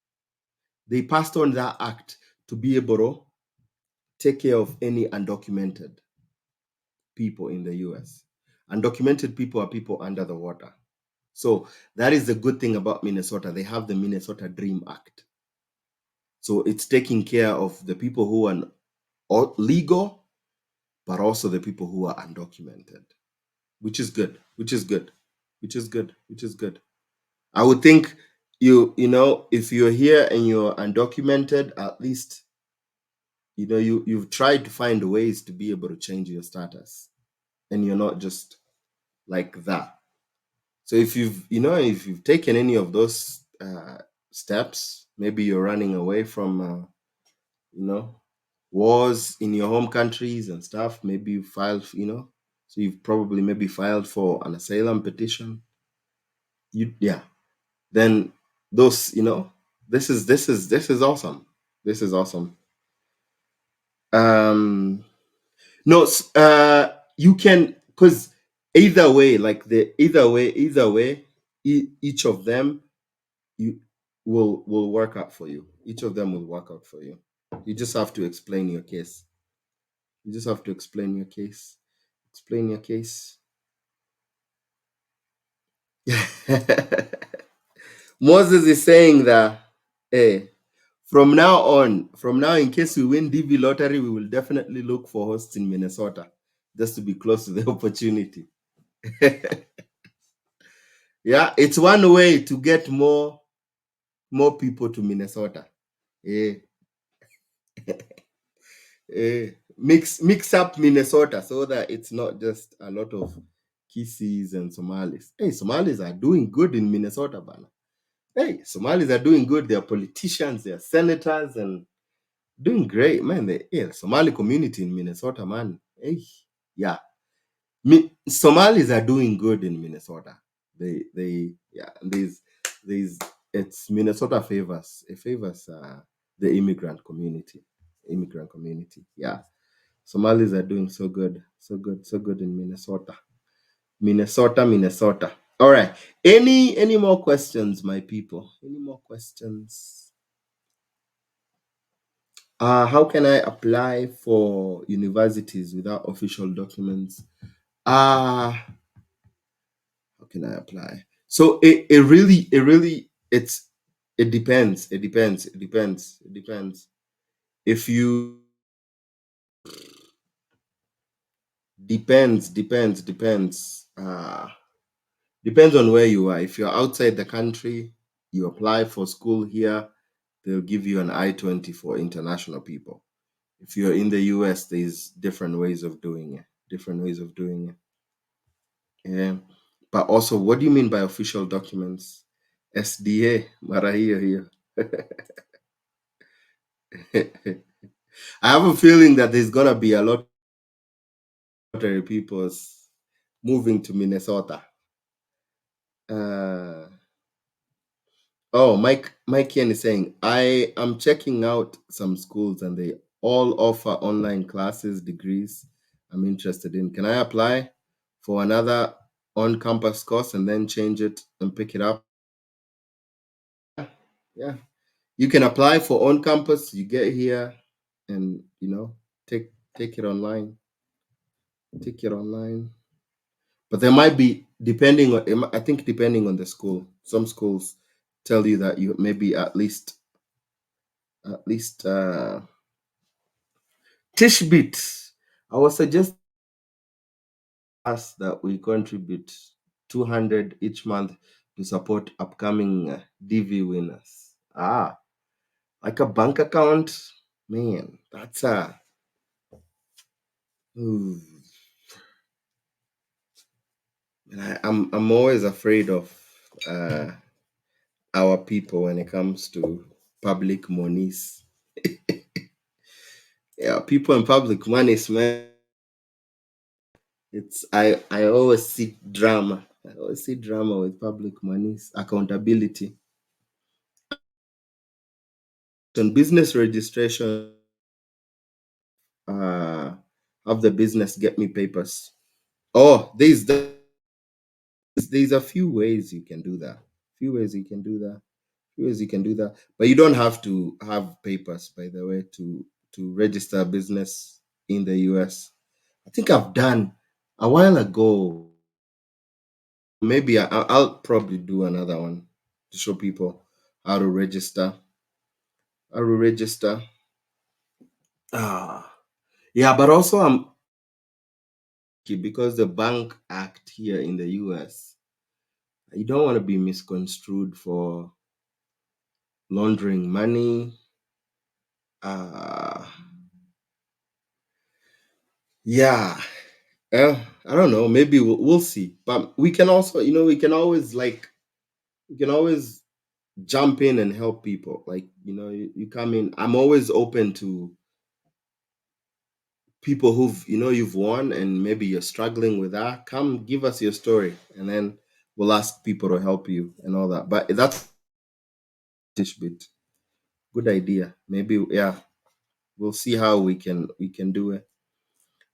They passed on that act to be able to take care of any undocumented people in the US. Undocumented people are people under the water. So that is the good thing about Minnesota. They have the Minnesota Dream Act. So it's taking care of the people who are legal, but also the people who are undocumented, which is good, which is good, which is good, which is good. I would think if you're here and you're undocumented, at least you've tried to find ways to be able to change your status, and you're not just like that. So if you've taken any of those steps. Maybe you're running away from wars in your home countries and stuff. Maybe you filed, so you've probably maybe filed for an asylum petition. Yeah. Then those, this is awesome. This is awesome. Um, no, you can, because either way, each of them you will work out for you. Each of them will work out for you. You just have to explain your case. You just have to explain your case. Explain your case. Moses is saying that, hey, from now, in case we win DV lottery, we will definitely look for hosts in Minnesota, just to be close to the opportunity. Yeah, it's one way to get more people to Minnesota. Yeah. Mix up Minnesota so that it's not just a lot of Kissis and Somalis. Hey, Somalis are doing good in Minnesota, Bana. Hey, Somalis are doing good. They're politicians, they're senators, and doing great, man. The Somali community in Minnesota, man. Hey, yeah. Somalis are doing good in Minnesota. Yeah. These it's Minnesota favors. It favors the immigrant community. Yeah. Somalis are doing so good, so good, so good in Minnesota. Minnesota. All right. Any more questions, my people? Any more questions? How can I apply for universities without official documents? How can I apply? So it depends. It depends. If you depends. Depends on where you are. If you're outside the country, you apply for school here, they'll give you an I-20 for international people. If you're in the US, there's different ways of doing it. Yeah. But also, what do you mean by official documents? SDA, mara hiyo. I have a feeling that there's gonna be a lot of people moving to Minnesota. Uh, Oh, Mike Ian is saying, I am checking out some schools and they all offer online classes, degrees I'm interested in. Can I apply for another on-campus course and then change it and pick it up? Yeah. You can apply for on-campus, you get here and take it online. Take it online. But there might be I think depending on the school. Some schools tell you that you maybe at least Tishbit. I was suggest us that we contribute 200 each month to support upcoming DV winners. Like a bank account, man. That's ooh, and I'm always afraid of uh, our people when it comes to public monies. Yeah, people in public monies, man. I always see drama. I always see drama with public monies, accountability. On business registration, have the business get me papers. Oh, there's a few ways you can do that. Few ways you can do that. Few ways you can do that. But you don't have to have papers, by the way, to register a business in the US. I think I've done a while ago. Maybe I'll probably do another one to show people how to register. How to register. Ah, yeah, but also I'm because the Bank Act here in the US, you don't want to be misconstrued for laundering money. Uh yeah. I don't know. Maybe we'll see. But we can also, we can always jump in and help people. Like, you come in. I'm always open to people who've, you've won and maybe you're struggling with that. Come give us your story, and then we'll ask people to help you and all that. But that's this bit. Good idea. Maybe, yeah, we'll see how we can do it.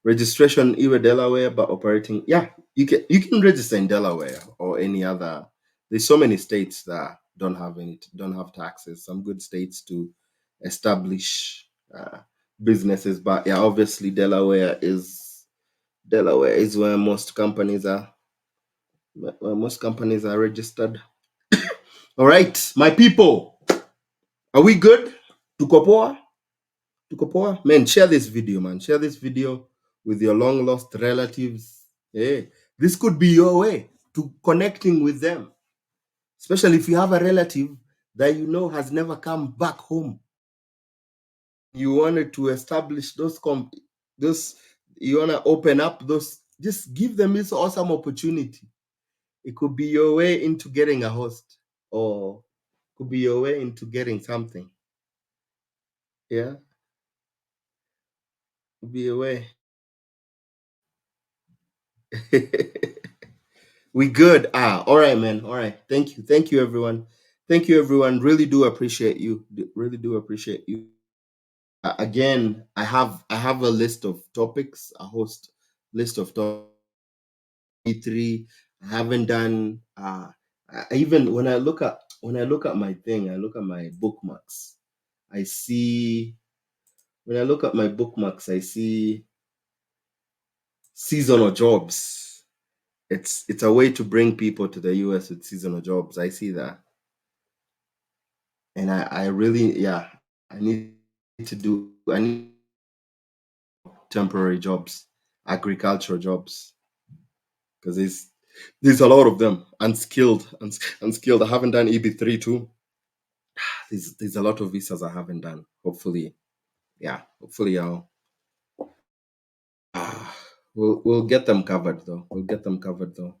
Registration either Delaware, but operating. Yeah, you can register in Delaware or any other. There's so many states that don't have taxes. Some good states to establish businesses, but yeah, obviously Delaware is where most companies are registered. All right, my people, are we good? Tukopoa? Tukopoa? Man, share this video, man. Share this video with your long lost relatives. Hey, this could be your way to connecting with them, especially if you have a relative that has never come back home. You wanted to establish those you want to open up those, just give them this awesome opportunity. It could be your way into getting a host, or could be your way into getting something. Yeah, could be a way. We good. All right, man. All right. Thank you, everyone. Thank you, everyone. Really do appreciate you. Really do appreciate you. Again, I have a list of topics. A host list of topics. E3. I haven't done. Even when I look at my thing, I look at my bookmarks. I see when I look at my bookmarks, I see seasonal jobs. It's a way to bring people to the US with seasonal jobs. I see that. And I really, yeah, I need temporary jobs, agricultural jobs, because there's a lot of them, unskilled. I haven't done EB3 too. There's a lot of visas I haven't done. Hopefully, yeah, hopefully ah, we'll get them covered though. We'll get them covered though.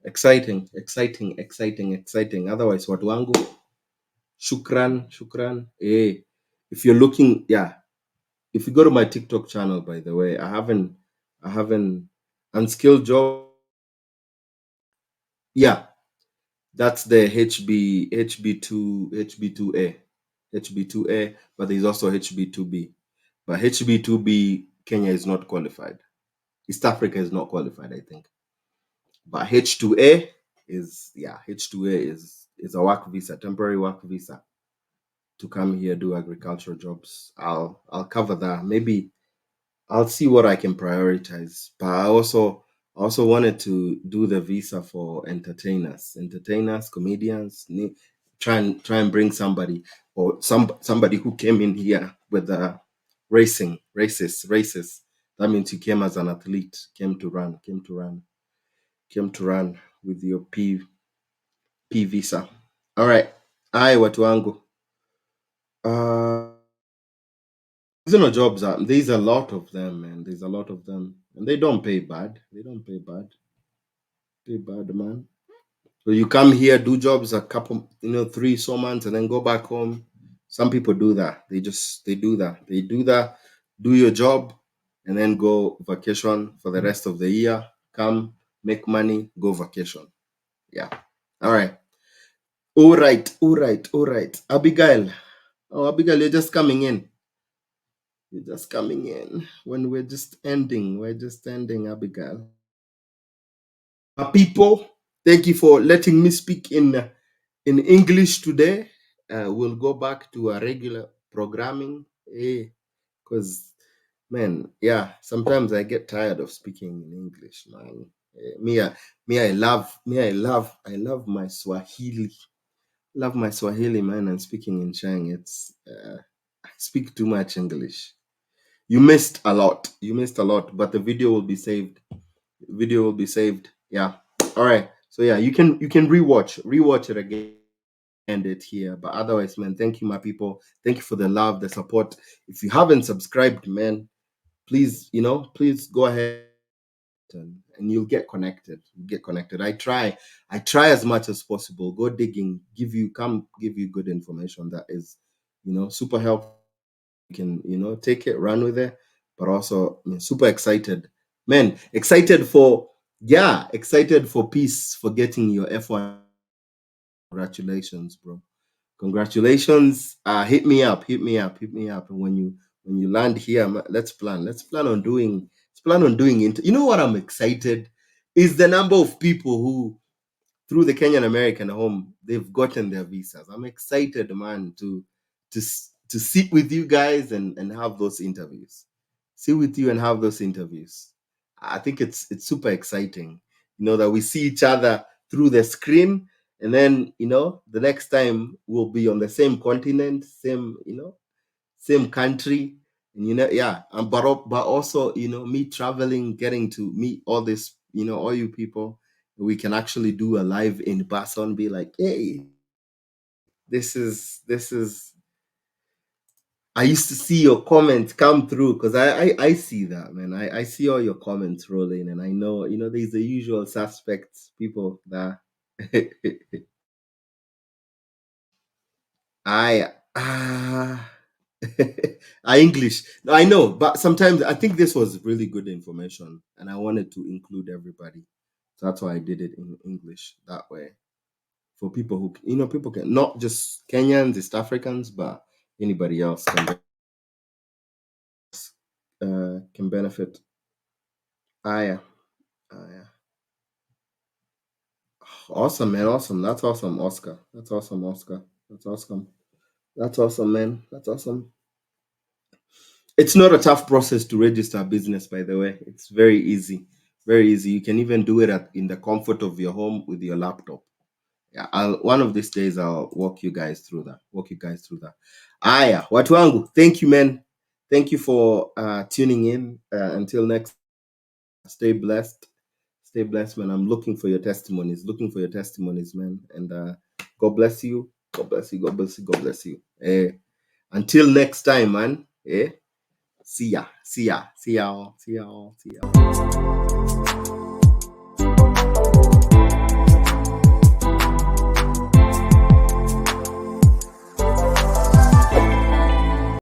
Exciting, exciting, exciting, exciting. Otherwise, watu wangu, shukran. If you're looking, yeah, if you go to my TikTok channel, by the way, I haven't unskilled job. Yeah, that's the HB2A, but there's also HB2B. But HB2B, Kenya is not qualified. East Africa is not qualified, I think. But H2A is a work visa, temporary work visa to come here do agricultural jobs. I'll cover that. Maybe I'll see what I can prioritize. But I also wanted to do the visa for entertainers, comedians. Try and bring somebody, or somebody who came in here with races. That means you came as an athlete, came to run with your P visa. All right, watu wangu. Seasonal jobs there's a lot of them, man. There's a lot of them, and they don't pay bad. Man. So you come here, do jobs a couple, 3 months, and then go back home. Some people do that. They do that. They do that. Do your job, and then go vacation for the rest of the year. Come, make money, go vacation. Yeah. All right. All right. All right. All right. Abigail. Oh, Abigail, you're just coming in. You're just coming in when we're just ending. We're just ending, Abigail. People, thank you for letting me speak in English today. We'll go back to a regular programming, because man, yeah, sometimes I get tired of speaking in English, man. I love my Swahili. Love my Swahili, man, and speaking in Shang. I speak too much English. You missed a lot. But the video will be saved. Yeah. All right. So yeah, you can rewatch it again, end it here. But otherwise, man, thank you, my people. Thank you for the love, the support. If you haven't subscribed, man, please go ahead and you'll get connected. You get connected. I try as much as possible. Go digging, give you good information that is, super helpful. You can, take it, run with it, but also, super excited. Man, excited for peace, for getting your F1. Congratulations, bro. Congratulations. Hit me up. And when you land here, let's plan. Let's plan on doing it. You know what I'm excited is the number of people who through the Kenyan American Home, they've gotten their visas. I'm excited, man, to sit with you guys and have those interviews. Sit with you and have those interviews. I think it's super exciting, that we see each other through the screen, and then the next time we'll be on the same continent, same country, and yeah, but also me traveling, getting to meet all this, all you people. We can actually do a live in person, be like, hey, this is. I used to see your comments come through because I see that, man. I see all your comments rolling, and I know there's the usual suspects, people that I I English. No, I know, but sometimes I think this was really good information, and I wanted to include everybody. So that's why I did it in English that way for people who people can not just Kenyans, East Africans, but anybody else can benefit. Yeah. Yeah. Awesome, man. Awesome. That's awesome, Oscar. That's awesome, Oscar. That's awesome. That's awesome, man. That's awesome. It's not a tough process to register a business, by the way. It's very easy. Very easy. You can even do it in the comfort of your home with your laptop. Yeah, one of these days I'll walk you guys through that. Aya, watu wangu, thank you, man. Thank you for tuning in. Until next, stay blessed. Stay blessed, man. I'm looking for your testimonies. Man. And God bless you. God bless you. God bless you. God bless you. Until next time, man. See ya. See ya. See y'all. See y'all. See y'all.